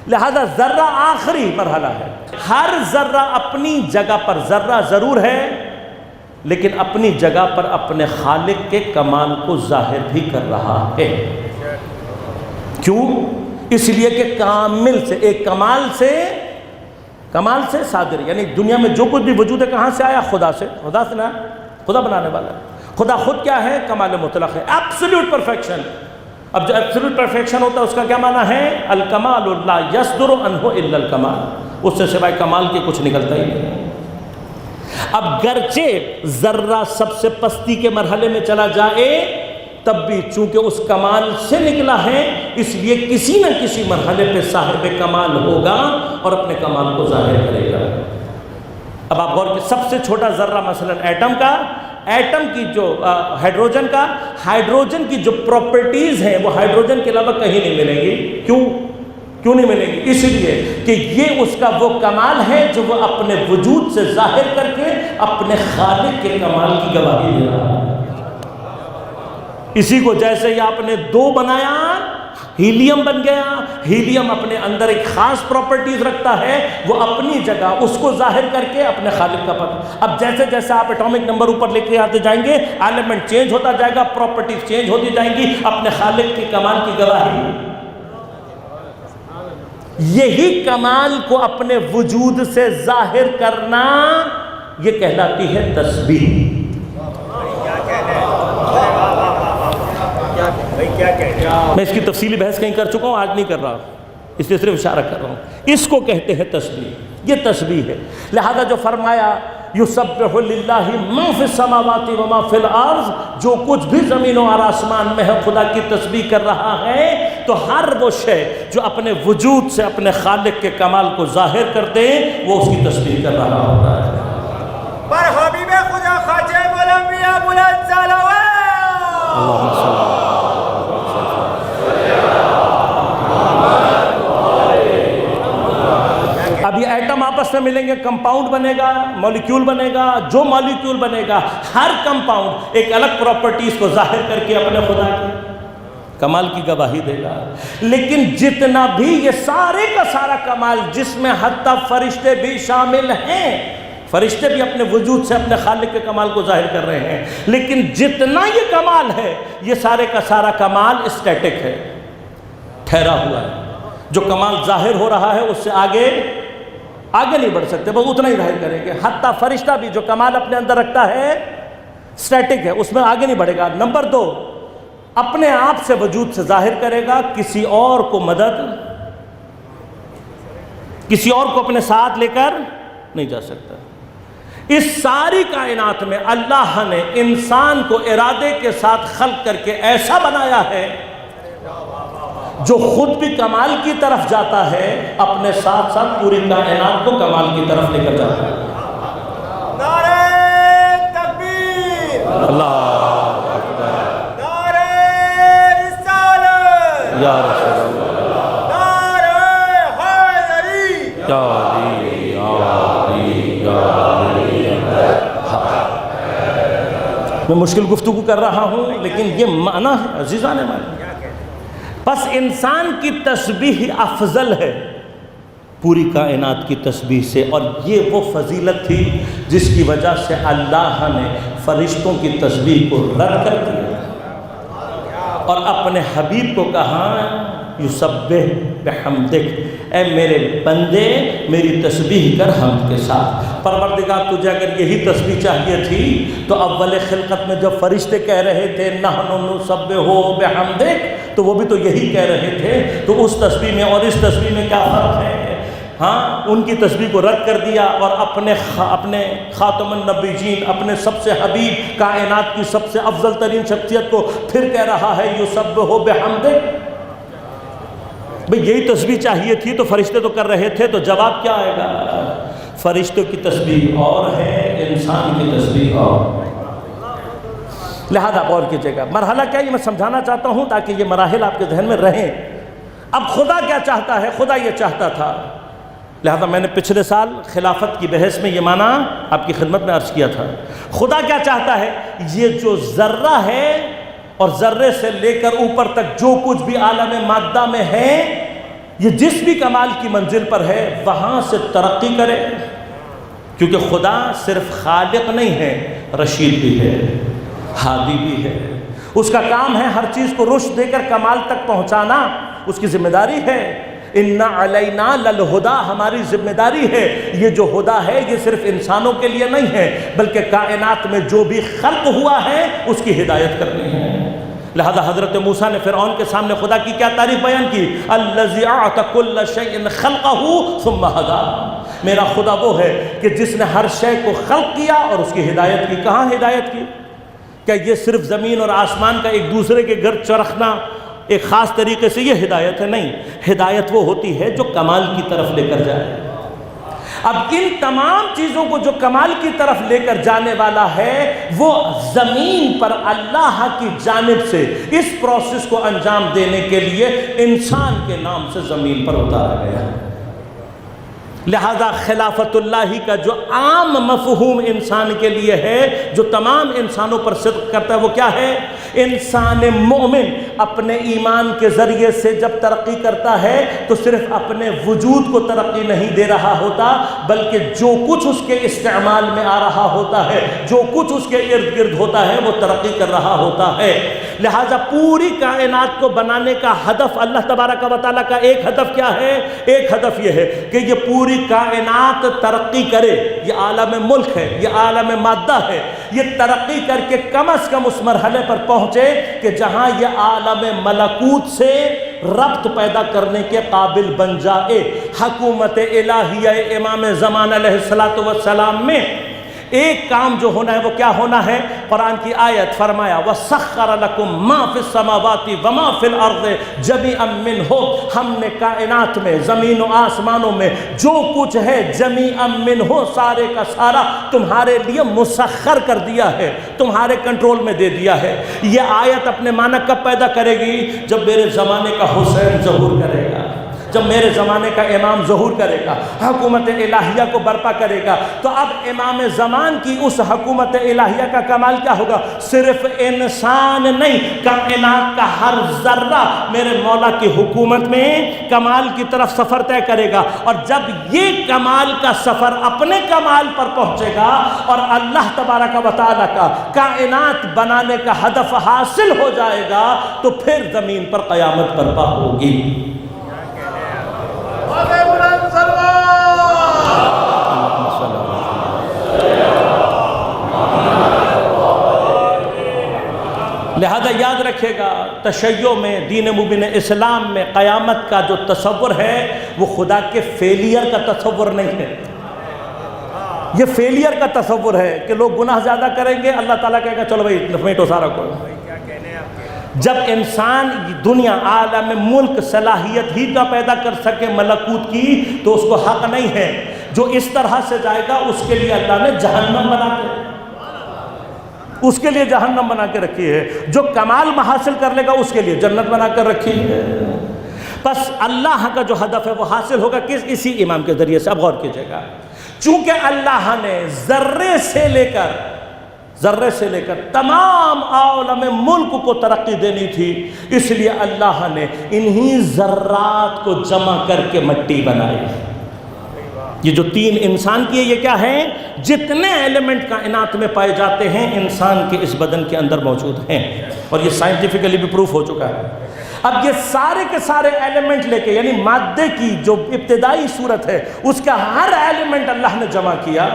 لہذا ذرہ آخری مرحلہ ہے۔ ہر ذرہ اپنی جگہ پر، ذرہ ضرور ہے لیکن اپنی جگہ پر اپنے خالق کے کمال کو ظاہر بھی کر رہا ہے۔ کیوں؟ اس لیے کہ کامل سے، ایک کمال سے صادر، یعنی دنیا میں جو کچھ بھی وجود ہے کہاں سے آیا؟ خدا سے، خدا سے نہ، خدا بنانے والا ہے۔ خدا خود کیا ہے؟ کمال مطلق ہے، ایبسولوٹ پرفیکشن۔ اب جو ایبسولوٹ پرفیکشن ہوتا ہے اس کا کیا معنی ہے؟ الکمال لا یصدر عنہ الا الکمال، اس سے سوائے کمال کے کچھ نکلتا ہی نہیں۔ اب گرچہ ذرہ سب سے پستی کے مرحلے میں چلا جائے تب بھی چونکہ اس کمال سے نکلا ہے، اس لیے کسی نہ کسی مرحلے پہ صاحب کمال ہوگا اور اپنے کمال کو ظاہر کرے گا۔ اب آپ غور کریں، سب سے چھوٹا ذرہ مثلا ایٹم کی جو ہائیڈروجن کی جو پراپرٹیز ہیں وہ ہائیڈروجن کے علاوہ کہیں نہیں ملیں گی۔ کیوں نہیں ملیں گی؟ اس لیے کہ یہ اس کا وہ کمال ہے جو وہ اپنے وجود سے ظاہر کر کے اپنے خالق کے کمال کی گواہی دے رہا ہے۔ اسی کو جیسے ہی آپ نے دو بنایا، ہیلیم بن گیا، ہیلیم اپنے اندر ایک خاص پراپرٹیز رکھتا ہے، وہ اپنی جگہ اس کو ظاہر کر کے اپنے خالق کا پتہ۔ اب جیسے جیسے آپ ایٹامک نمبر اوپر لے کے آتے جائیں گے، ایلیمنٹ چینج ہوتا جائے گا، پراپرٹیز چینج ہوتی جائیں گی، اپنے خالق کے کمال کی گواہی۔ یہی کمال کو اپنے وجود سے ظاہر کرنا یہ کہلاتی ہے تسبیح۔ میں اس کی تفصیلی بحث کہیں کر چکا ہوں، آج نہیں کر رہا، اس لیے صرف اشارہ کر رہا ہوں۔ اس کو کہتے ہیں تسبیح، یہ تسبیح ہے۔ لہذا جو فرمایا یسبح للہ ما فی السماوات و ما فی الارض، جو کچھ بھی زمین و آسمان میں ہے خدا کی تسبیح کر رہا ہے، تو ہر وہ شے جو اپنے وجود سے اپنے خالق کے کمال کو ظاہر کر دے وہ اس کی تسبیح کر رہا ہوتا ہے۔ پر حبیب خدا خاتم الانبیاء بلند صلوات، اللہم صلی اب یہ ایٹم آپس میں ملیں گے، کمپاؤنڈ بنے گا، مولیکیول بنے گا، جو مولیکیول بنے گا ہر کمپاؤنڈ ایک الگ پراپرٹیز کو ظاہر کر کے اپنے خدا کے کمال کی گواہی دے گا۔ لیکن جتنا بھی یہ سارے کا سارا کمال، جس میں حتیٰ فرشتے بھی شامل ہیں، فرشتے بھی اپنے وجود سے اپنے خالق کے کمال کو ظاہر کر رہے ہیں، لیکن جتنا یہ کمال ہے یہ سارے کا سارا کمال اسٹیٹک ہے، ٹھہرا ہوا ہے۔ جو کمال ظاہر ہو رہا ہے اس سے آگے نہیں بڑھ سکتے، بس اتنا ہی ظاہر کریں گے۔ حتیٰ فرشتہ بھی جو کمال اپنے اندر رکھتا ہے اسٹیٹک ہے، اس میں آگے نہیں بڑھے گا۔ نمبر 2، اپنے آپ سے وجود سے ظاہر کرے گا، کسی اور کو مدد، کسی اور کو اپنے ساتھ لے کر نہیں جا سکتا۔ اس ساری کائنات میں اللہ نے انسان کو ارادے کے ساتھ خلق کر کے ایسا بنایا ہے جو خود بھی کمال کی طرف جاتا ہے، اپنے ساتھ ساتھ پوری کائنات کو کمال کی طرف لے کر جاتا ہے۔ نعرہ تکبیر، اللہ اکبر، نعرہ رسالت، یا رسول اللہ، نعرہ حیدری، یا علی، یا علی، یا میں مشکل گفتگو کر رہا ہوں لیکن یہ معنی ہے عزیزان معنی. بس انسان کی تسبیح افضل ہے پوری کائنات کی تسبیح سے، اور یہ وہ فضیلت تھی جس کی وجہ سے اللہ نے فرشتوں کی تسبیح کو رد کر دیا اور اپنے حبیب کو کہا یسبح بحمدک، اے میرے بندے میری تسبیح کر حمد کے ساتھ. پروردگار تجھے اگر یہی تسبیح چاہیے تھی تو اول خلقت میں جب فرشتے کہہ رہے تھے نحن نسبح بحمدک تو وہ بھی تو یہی کہہ رہے تھے، تو اس تسبیح میں اور اس تسبیح میں کیا فرق ہے؟ ہاں، ان کی تسبیح کو رد کر دیا اور اپنے خاتم النبیین، اپنے سب سے حبیب، کائنات کی سب سے افضل ترین شخصیت کو پھر کہہ رہا ہے یسبح بحمدک. بھئی یہی تسبیح چاہیے تھی تو فرشتے تو کر رہے تھے، تو جواب کیا آئے گا؟ فرشتوں کی تسبیح اور ہے، انسان کی تسبیح اور. لہذا غور کیجیے گا. مرحلہ کیا یہ میں سمجھانا چاہتا ہوں تاکہ یہ مراحل آپ کے ذہن میں رہیں. اب خدا کیا چاہتا ہے؟ خدا یہ چاہتا تھا، لہذا میں نے پچھلے سال خلافت کی بحث میں یہ معنی آپ کی خدمت میں عرض کیا تھا. خدا کیا چاہتا ہے؟ یہ جو ذرہ ہے اور ذرے سے لے کر اوپر تک جو کچھ بھی عالم مادہ میں ہے، یہ جس بھی کمال کی منزل پر ہے وہاں سے ترقی کرے، کیونکہ خدا صرف خالق نہیں ہے، رشید بھی ہے، ہادی بھی ہے. اس کا کام ہے ہر چیز کو رشد دے کر کمال تک پہنچانا، اس کی ذمہ داری ہے. اِنَّ عَلَيْنَا لَلْہُدَىٰ، ہماری ذمہ داری ہے. یہ جو ہدا ہے یہ صرف انسانوں کے لیے نہیں ہے بلکہ کائنات میں جو بھی خلق ہوا ہے اس کی ہدایت کرنی ہے. لہذا حضرت موسیٰ نے فرعون کے سامنے خدا کی کیا تعریف بیان کی؟ الَّذِي أَعْطَى كُلَّ شَيْءٍ خَلْقَهُ ثُمَّ هَدَىٰ، میرا خدا وہ ہے کہ جس نے ہر شے کو خلق کیا اور اس کی ہدایت کی. کہاں ہدایت کی؟ کیا یہ صرف زمین اور آسمان کا ایک دوسرے کے گرد چرخنا ایک خاص طریقے سے یہ ہدایت ہے؟ نہیں، ہدایت وہ ہوتی ہے جو کمال کی طرف لے کر جائے. اب ان تمام چیزوں کو جو کمال کی طرف لے کر جانے والا ہے وہ زمین پر اللہ کی جانب سے اس پروسیس کو انجام دینے کے لیے انسان کے نام سے زمین پر اتارا گیا. لہذا خلافت اللہ کا جو عام مفہوم انسان کے لیے ہے، جو تمام انسانوں پر صدق کرتا ہے، وہ کیا ہے؟ انسان مومن اپنے ایمان کے ذریعے سے جب ترقی کرتا ہے تو صرف اپنے وجود کو ترقی نہیں دے رہا ہوتا بلکہ جو کچھ اس کے استعمال میں آ رہا ہوتا ہے، جو کچھ اس کے ارد گرد ہوتا ہے وہ ترقی کر رہا ہوتا ہے. لہذا پوری کائنات کو بنانے کا ہدف اللہ تبارک و تعالیٰ کا ایک ہدف کیا ہے؟ ایک ہدف یہ ہے کہ یہ پوری کائنات ترقی کرے. یہ عالم ملک ہے، یہ عالم مادہ ہے، یہ ترقی کر کے کم از کم اس مرحلے پر پہنچے کہ جہاں یہ عالم ملکوت سے ربط پیدا کرنے کے قابل بن جائے. حکومت الہیہ امام زمان علیہ السلام میں ایک کام جو ہونا ہے وہ کیا ہونا ہے؟ قرآن کی آیت فرمایا وَسَخَّرَ لَكُم مَا فِي السَّمَاوَاتِ وَمَا فِي الْأَرْضِ جَمِيعًا مِّنْهُ، ہم نے کائنات میں، زمین و آسمانوں میں جو کچھ ہے جَمِيعًا مِّنْهُ، سارے کا سارا تمہارے لیے مسخر کر دیا ہے، تمہارے کنٹرول میں دے دیا ہے. یہ آیت اپنے معنی کب پیدا کرے گی؟ جب میرے زمانے کا حسین ظہور کرے گا، جب میرے زمانے کا امام ظہور کرے گا، حکومت الہیہ کو برپا کرے گا. تو اب امام زمان کی اس حکومت الہیہ کا کمال کیا ہوگا؟ صرف انسان نہیں، کائنات کا ہر ذرہ میرے مولا کی حکومت میں کمال کی طرف سفر طے کرے گا. اور جب یہ کمال کا سفر اپنے کمال پر پہنچے گا اور اللہ تبارک و تعالیٰ کا کائنات بنانے کا ہدف حاصل ہو جائے گا تو پھر زمین پر قیامت برپا ہوگی. لہذا یاد رکھے گا تشیع میں، دین مبین اسلام میں قیامت کا جو تصور ہے وہ خدا کے فیلئر کا تصور نہیں ہے. یہ فیلئر کا تصور ہے کہ لوگ گناہ زیادہ کریں گے، اللہ تعالیٰ کہے گا چلو بھائی لپیٹو سارا کو. جب انسان دنیا عالم ملک صلاحیت ہی کا پیدا کر سکے ملکوت کی تو اس کو حق نہیں ہے. جو اس طرح سے جائے گا اس کے لیے اللہ نے جہنم بنا کے، اس کے لیے جہنم بنا کے رکھی ہے. جو کمال حاصل کر لے گا اس کے لیے جنت بنا کر رکھی ہے. بس اللہ کا جو ہدف ہے وہ حاصل ہوگا کس؟ اسی امام کے ذریعے سے. اب غور کیجیے گا، چونکہ اللہ نے ذرے سے لے کر ذرے سے لے کر تمام عالم ملک کو ترقی دینی تھی، اس لیے اللہ نے انہی ذرات کو جمع کر کے مٹی بنائی۔ یہ جو 3 انسان کی ہے، یہ کیا ہیں؟ جتنے ایلیمنٹ کائنات میں پائے جاتے ہیں انسان کے اس بدن کے اندر موجود ہیں، اور یہ سائنٹیفکلی بھی پروف ہو چکا ہے۔ اب یہ سارے کے سارے ایلیمنٹ لے کے، یعنی مادے کی جو ابتدائی صورت ہے اس کا ہر ایلیمنٹ اللہ نے جمع کیا،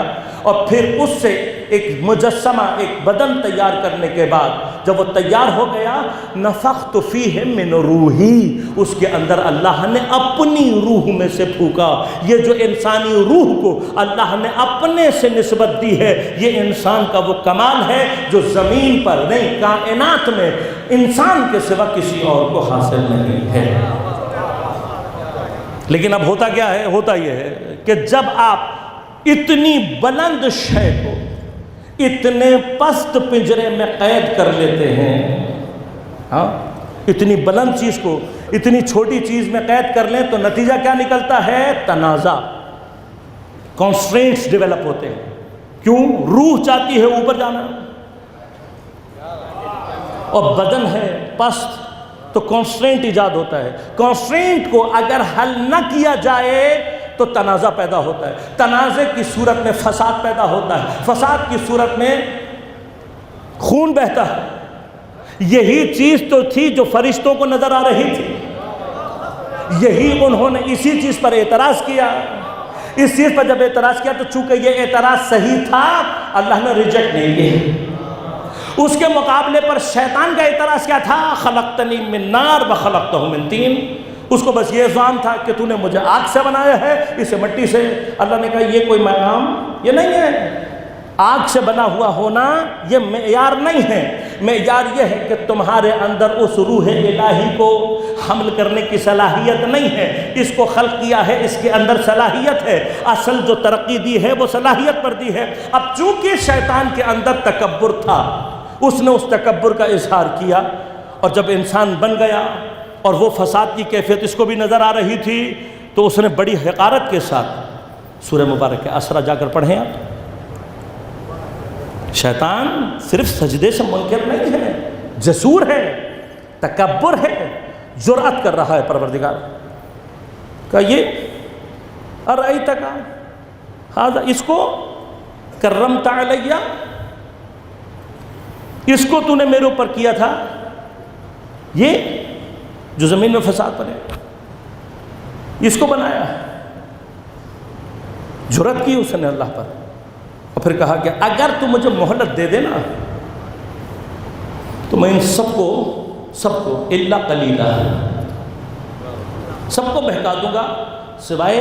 اور پھر اس سے ایک مجسمہ، ایک بدن تیار کرنے کے بعد جب وہ تیار ہو گیا، نفخت فیہ من روحی، اس کے اندر اللہ نے اپنی روح میں سے پھونکا۔ یہ جو انسانی روح کو اللہ نے اپنے سے نسبت دی ہے، یہ انسان کا وہ کمال ہے جو زمین پر نہیں، کائنات میں انسان کے سوا کسی اور کو حاصل نہیں ہے۔ لیکن اب ہوتا کیا ہے؟ ہوتا یہ ہے کہ جب آپ اتنی بلند شے کو اتنے پست پنجرے میں قید کر لیتے ہیں، ہاں، اتنی بلند چیز کو اتنی چھوٹی چیز میں قید کر لیں تو نتیجہ کیا نکلتا ہے؟ تنازع، کانسٹرینٹس ڈیولپ ہوتے ہیں۔ کیوں؟ روح چاہتی ہے اوپر جانا، اور بدن ہے پست، تو کانسٹرینٹ ایجاد ہوتا ہے۔ کانسٹرینٹ کو اگر حل نہ کیا جائے تو تنازع پیدا ہوتا ہے، تنازع کی صورت میں فساد پیدا ہوتا ہے، فساد کی صورت میں خون بہتا ہے۔ یہی چیز تو تھی جو فرشتوں کو نظر آ رہی تھی، یہی انہوں نے اسی چیز پر اعتراض کیا۔ اس چیز پر جب اعتراض کیا تو چونکہ یہ اعتراض صحیح تھا، اللہ نے ریجیکٹ نہیں کیا۔ اس کے مقابلے پر شیطان کا اعتراض کیا تھا؟ خلقتنی من نار وخلقتہ من طین۔ اس کو بس یہ ظان تھا کہ تو نے مجھے آگ سے بنایا ہے، اسے مٹی سے۔ اللہ نے کہا یہ کوئی مقام یہ نہیں ہے، آگ سے بنا ہوا ہونا یہ معیار نہیں ہے، معیار یہ ہے کہ تمہارے اندر اس روح الہی کو حمل کرنے کی صلاحیت نہیں ہے، اس کو خلق کیا ہے، اس کے اندر صلاحیت ہے، اصل جو ترقی دی ہے وہ صلاحیت پر دی ہے۔ اب چونکہ شیطان کے اندر تکبر تھا، اس نے اس تکبر کا اظہار کیا، اور جب انسان بن گیا اور وہ فساد کی کیفیت اس کو بھی نظر آ رہی تھی، تو اس نے بڑی حقارت کے ساتھ، سورہ مبارک کے اسرا جا کر پڑھیں آپ، شیطان صرف سجدے سے منکر نہیں ہے، جسور ہے، تکبر ہے، جرأت کر رہا ہے پروردگار کہ یہ ارأیتک ھذا، اس کو کرمت علیہ، اس کو تو نے میرے اوپر کیا تھا، یہ جو زمین میں فساد پڑے، اس کو بنایا، جرأت کی اس نے اللہ پر، اور پھر کہا کہ اگر تو مجھے مہلت دے دینا تو میں ان سب کو الا قلیلا، سب کو بہکا دوں گا سوائے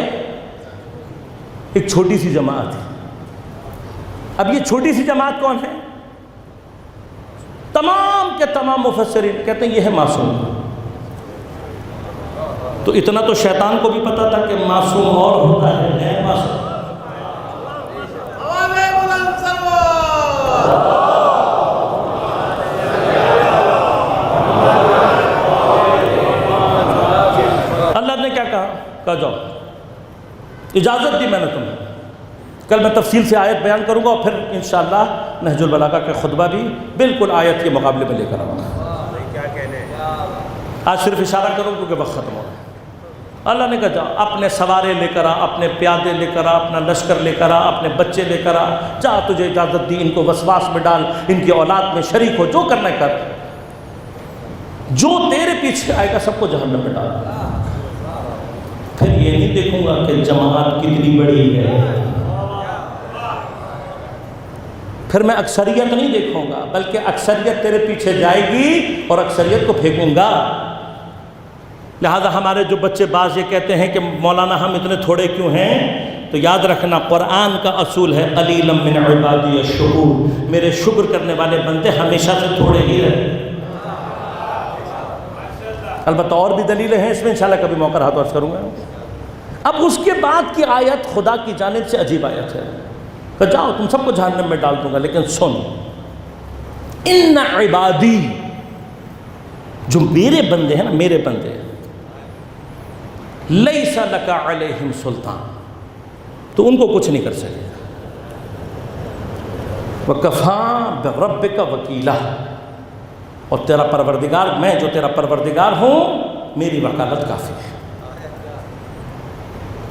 ایک چھوٹی سی جماعت۔ اب یہ چھوٹی سی جماعت کون ہے؟ تمام کے تمام مفسرین کہتے ہیں یہ ہے معصوم۔ تو اتنا تو شیطان کو بھی پتا تھا کہ معصوم اور ہوتا ہے، غیر معصوم۔ اللہ نے کیا کہا جاؤ، اجازت دی میں نے تمہیں۔ کل میں تفصیل سے آیت بیان کروں گا، اور پھر انشاءاللہ نہج البلاغہ کا خطبہ بھی بالکل آیت کے مقابلے میں لے کر آؤں گا۔ آج صرف اشارہ کروں کیونکہ وقت ختم ہو رہا ہے۔ اللہ نے کہا جا اپنے سوارے لے کر آ، اپنے پیادے لے کر آ، اپنا لشکر لے کر آ، اپنے بچے لے کر آ، جا تجھے اجازت دی، ان کو وسواس میں ڈال، ان کی اولاد میں شریک ہو، جو کرنا کر، جو تیرے پیچھے آئے گا سب کو جہنم میں ڈال۔ پھر یہ نہیں دیکھوں گا کہ جماعت کتنی بڑی ہے، پھر میں اکثریت نہیں دیکھوں گا، بلکہ اکثریت تیرے پیچھے جائے گی اور اکثریت کو پھینکوں گا۔ لہذا ہمارے جو بچے باز یہ کہتے ہیں کہ مولانا ہم اتنے تھوڑے کیوں ہیں، تو یاد رکھنا قرآن کا اصول ہے قلیلا من عبادی الشکور، میرے شکر کرنے والے بندے ہمیشہ سے تھوڑے ہی رہے۔ البتہ اور بھی دلیلیں ہیں، اس میں انشاءاللہ کبھی موقع رہا تو عرض کروں گا۔ اب اس کے بعد کی آیت خدا کی جانب سے عجیب آیت ہے کہ جاؤ تم سب کو جہنم میں ڈال دوں گا، لیکن سن، ان عبادی، جو میرے بندے ہیں نا، میرے بندے، لیس لک علیہم سلطان، تو ان کو کچھ نہیں کر سکے۔ وَكَفَىٰ بِرَبِّكَ وَكِيلًا، اور تیرا پروردگار، میں جو تیرا پروردگار ہوں، میری وکالت کافی ہے۔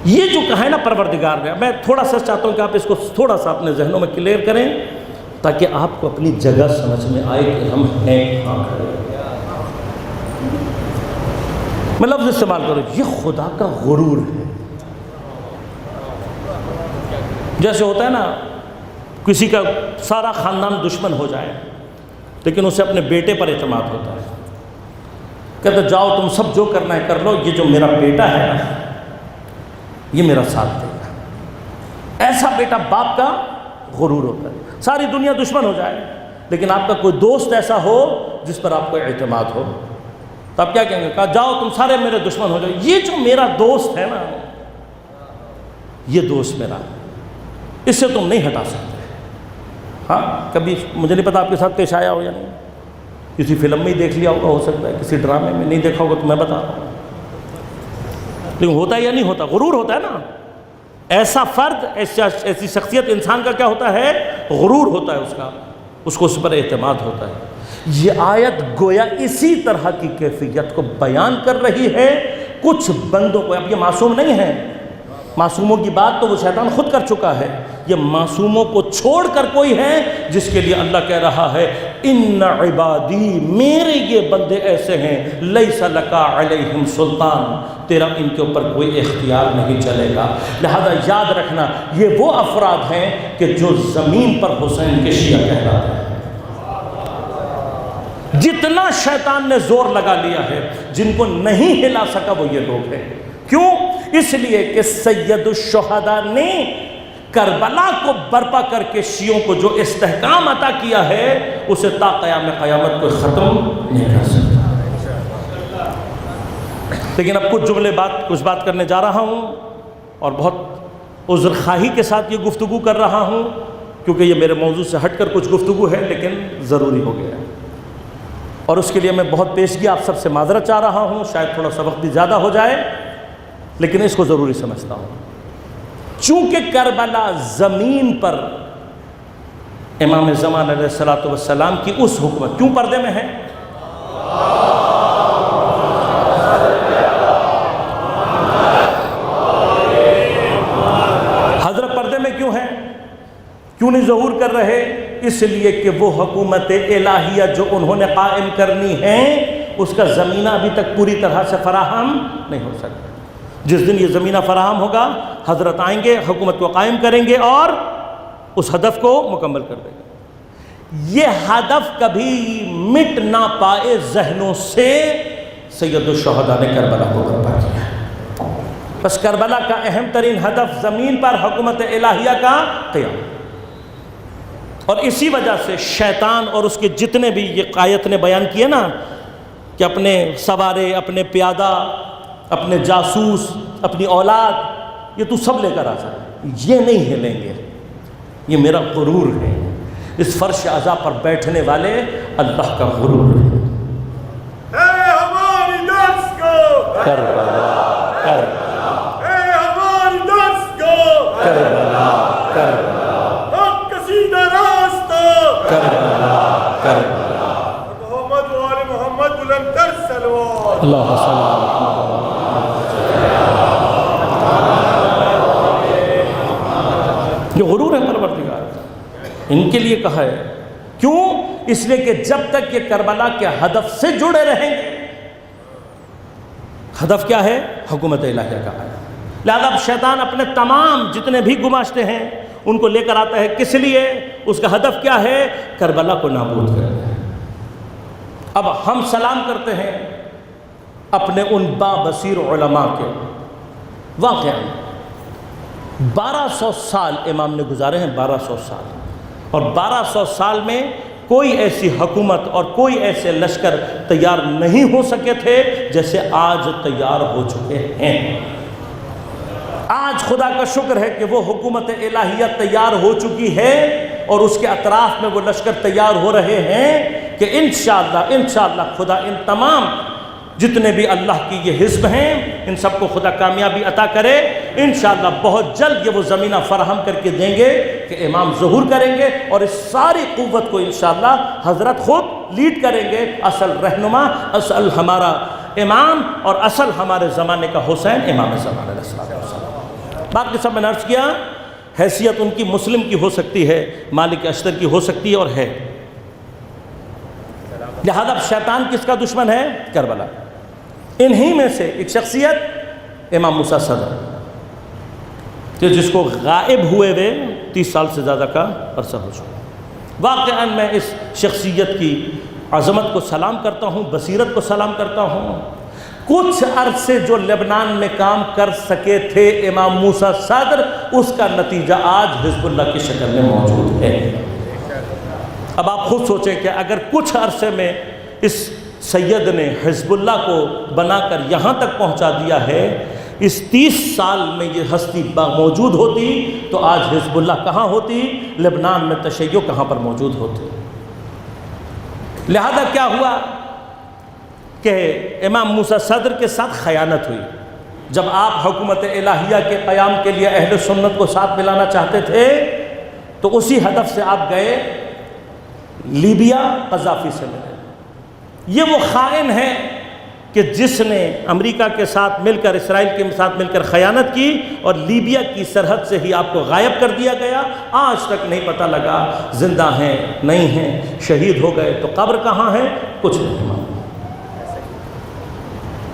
یہ جو کہا ہے نا پروردگار نے، میں تھوڑا سا چاہتا ہوں کہ آپ اس کو تھوڑا سا اپنے ذہنوں میں کلیئر کریں تاکہ آپ کو اپنی جگہ سمجھ میں آئے کہ ہم ہیں کہاں کھڑے۔ میں لفظ استعمال کروں، یہ خدا کا غرور ہے۔ جیسے ہوتا ہے نا، کسی کا سارا خاندان دشمن ہو جائے لیکن اسے اپنے بیٹے پر اعتماد ہوتا ہے، کہتا جاؤ تم سب جو کرنا ہے کر لو، یہ جو میرا بیٹا ہے نا یہ میرا ساتھ دے گا۔ ایسا بیٹا باپ کا غرور ہوتا ہے۔ ساری دنیا دشمن ہو جائے لیکن آپ کا کوئی دوست ایسا ہو جس پر آپ کو اعتماد ہو، تو آپ کیا کہیں گے؟ کہا جاؤ تم سارے میرے دشمن ہو جاؤ، یہ جو میرا دوست ہے نا، یہ دوست میرا، اس سے تم نہیں ہٹا سکتے۔ ہاں کبھی مجھے نہیں پتا آپ کے ساتھ پیش آیا ہو یا نہیں، کسی فلم میں ہی دیکھ لیا ہوگا، ہو سکتا ہے کسی ڈرامے میں، نہیں دیکھا ہوگا تو میں بتا رہا ہوں، لیکن ہوتا ہے یا نہیں ہوتا؟ غرور ہوتا ہے نا۔ ایسا فرد، ایسی شخصیت انسان کا کیا ہوتا ہے؟ غرور ہوتا ہے اس کا، اس کو اس پر اعتماد ہوتا ہے۔ یہ آیت گویا اسی طرح کی کیفیت کو بیان کر رہی ہے کچھ بندوں کو۔ اب یہ معصوم نہیں ہے، معصوموں کی بات تو وہ شیطان خود کر چکا ہے، یہ معصوموں کو چھوڑ کر کوئی ہے جس کے لیے اللہ کہہ رہا ہے ان عبادی، میرے یہ بندے ایسے ہیں، لیس لک علیہم سلطان، تیرا ان کے اوپر کوئی اختیار نہیں چلے گا۔ لہذا یاد رکھنا یہ وہ افراد ہیں کہ جو زمین پر حسین کے شیعہ کہلاتے ہیں۔ جتنا شیطان نے زور لگا لیا ہے، جن کو نہیں ہلا سکا وہ یہ لوگ ہیں۔ کیوں؟ اس لیے کہ سید الشہداء نے کربلا کو برپا کر کے شیعوں کو جو استحکام عطا کیا ہے اسے تا قیام قیامت کو ختم نہیں کر سکتا۔ لیکن اب کچھ بات کرنے جا رہا ہوں اور بہت عذر خواہی کے ساتھ یہ گفتگو کر رہا ہوں کیونکہ یہ میرے موضوع سے ہٹ کر کچھ گفتگو ہے لیکن ضروری ہو گیا ہے، اور اس کے لیے میں بہت پیشگی آپ سب سے معذرت چاہ رہا ہوں، شاید تھوڑا سا وقت بھی زیادہ ہو جائے لیکن اس کو ضروری سمجھتا ہوں۔ چونکہ کربلا زمین پر امام زمان علیہ السلام کی اس حکومت کیوں پردے میں ہے؟ حضرت پردے میں کیوں ہیں؟ کیوں نہیں ظہور کر رہے؟ اس لیے کہ وہ حکومت الہیہ جو انہوں نے قائم کرنی ہے اس کا زمینہ ابھی تک پوری طرح سے فراہم نہیں ہو سکتا۔ جس دن یہ زمینہ فراہم ہوگا حضرت آئیں گے، حکومت کو قائم کریں گے اور اس ہدف کو مکمل کر دیں گے۔ یہ ہدف کبھی مٹ نہ پائے ذہنوں سے، سید الشہداء نے کربلا کو برپا کیا۔ بس کربلا کا اہم ترین ہدف زمین پر حکومت الہیہ کا قیام، اور اسی وجہ سے شیطان اور اس کے جتنے بھی یہ آیت نے بیان کیے نا کہ اپنے سوارے، اپنے پیادہ، اپنے جاسوس، اپنی اولاد، یہ تو سب لے کر آ جائے، یہ نہیں ہلیں گے، یہ میرا غرور ہے۔ اس فرش عزا پر بیٹھنے والے اللہ کا غرور ہے۔ اے ہماری نفس کو کربلا کربلا اے ہماری نفس کو کربلا کربلا حق کشیدہ راستہ کربلا کربلا۔ محمد و آل محمد بلندتر صلوات۔ اللہ صلی اللہ جو غرور ہے پروردگار، ان کے لیے کہا ہے۔ کیوں؟ اس لیے کہ جب تک یہ کربلا کے ہدف سے جڑے رہیں گے، ہدف کیا ہے؟ حکومت الہیہ کا ہے۔ لہذا اب شیطان اپنے تمام جتنے بھی گماشتے ہیں ان کو لے کر آتا ہے، کس لیے؟ اس کا ہدف کیا ہے؟ کربلا کو نابود کرنا ہے۔ اب ہم سلام کرتے ہیں اپنے ان بابصیر علماء کے، واقعا 1200 سال امام نے گزارے ہیں، 1200 سال، اور 1200 سال میں کوئی ایسی حکومت اور کوئی ایسے لشکر تیار نہیں ہو سکے تھے جیسے آج تیار ہو چکے ہیں۔ آج خدا کا شکر ہے کہ وہ حکومت الہیہ تیار ہو چکی ہے اور اس کے اطراف میں وہ لشکر تیار ہو رہے ہیں کہ انشاءاللہ خدا ان تمام جتنے بھی اللہ کی یہ حزب ہیں ان سب کو خدا کامیابی عطا کرے انشاءاللہ بہت جلد یہ وہ زمینہ فراہم کر کے دیں گے کہ امام ظہور کریں گے، اور اس ساری قوت کو انشاءاللہ حضرت خود لیڈ کریں گے۔ اصل رہنما، اصل ہمارا امام اور اصل ہمارے زمانے کا حسین امام زمان علیہ السلام۔ باقی سب میں نے عرض کیا، حیثیت ان کی مسلم کی ہو سکتی ہے، مالک اشتر کی ہو سکتی ہے اور ہے، لہذا شیطان کس کا دشمن ہے؟ کربلا۔ انہی میں سے ایک شخصیت امام موسیٰ صدر، کہ جس کو غائب ہوئے 30 سال سے زیادہ کا عرصہ ہو چکا۔ واقعاً میں اس شخصیت کی عظمت کو سلام کرتا ہوں، بصیرت کو سلام کرتا ہوں۔ کچھ عرصے جو لبنان میں کام کر سکے تھے امام موسیٰ صدر، اس کا نتیجہ آج حزب اللہ کی شکل میں موجود ہے۔ اب آپ خود سوچیں کہ اگر کچھ عرصے میں اس سید نے حزب اللہ کو بنا کر یہاں تک پہنچا دیا ہے، اس 30 سال میں یہ ہستی موجود ہوتی تو آج حزب اللہ کہاں ہوتی، لبنان میں تشیع کہاں پر موجود ہوتے۔ لہذا کیا ہوا کہ امام موسیٰ صدر کے ساتھ خیانت ہوئی۔ جب آپ حکومت الہیہ کے قیام کے لیے اہل سنت کو ساتھ ملانا چاہتے تھے تو اسی ہدف سے آپ گئے لیبیا، قذافی سے ملے۔ یہ وہ خائن ہے کہ جس نے امریکہ کے ساتھ مل کر، اسرائیل کے ساتھ مل کر خیانت کی، اور لیبیا کی سرحد سے ہی آپ کو غائب کر دیا گیا۔ آج تک نہیں پتہ لگا زندہ ہیں نہیں ہیں، شہید ہو گئے تو قبر کہاں ہے، کچھ نہیں معلوم۔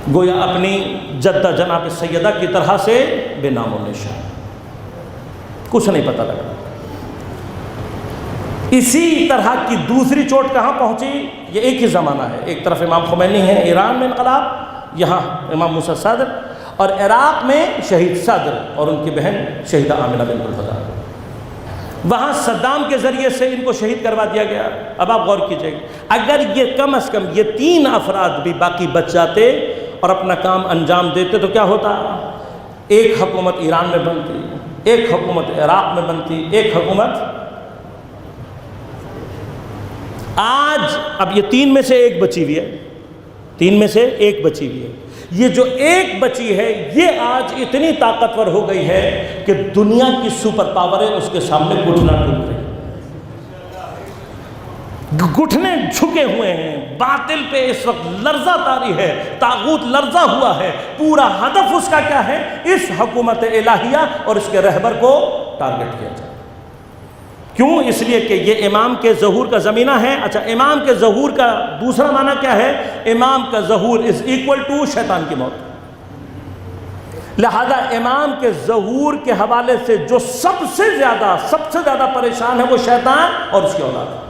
گویا اپنی جدہ جناب سیدہ کی طرح سے بے نام و نشان، کچھ نہیں پتہ لگا۔ اسی طرح کی دوسری چوٹ کہاں پہنچی، یہ ایک ہی زمانہ ہے۔ ایک طرف امام خمینی ہے ایران میں انقلاب، یہاں امام موسیٰ صدر، اور عراق میں شہید صدر اور ان کی بہن شہیدہ آمنہ بنت الفضل۔ وہاں صدام کے ذریعے سے ان کو شہید کروا دیا گیا۔ اب آپ غور کیجئے، اگر یہ کم از کم یہ 3 افراد بھی باقی بچ جاتے اور اپنا کام انجام دیتے تو کیا ہوتا؟ ایک حکومت ایران میں بنتی، ایک حکومت عراق میں بنتی، ایک حکومت آج اب یہ 3 میں سے ایک بچی ہوئی ہے، 3 میں سے ایک بچی ہوئی ہے۔ یہ جو ایک بچی ہے یہ آج اتنی طاقتور ہو گئی ہے کہ دنیا کی سپر پاوریں اس کے سامنے گھٹنا ٹوٹ رہی، گھٹنے جھکے ہوئے ہیں۔ باطل پہ اس وقت لرزہ طاری ہے، طاغوت لرزہ ہوا ہے۔ پورا ہدف اس کا کیا ہے؟ اس حکومت الہیہ اور اس کے رہبر کو ٹارگٹ کیا جائے۔ کیوں؟ اس لیے کہ یہ امام کے ظہور کا زمینہ ہے۔ اچھا، امام کے ظہور کا دوسرا معنی کیا ہے؟ امام کا ظہور از ایکول ٹو شیطان کی موت۔ لہذا امام کے ظہور کے حوالے سے جو سب سے زیادہ پریشان ہے وہ شیطان اور اس کی اولاد ہے،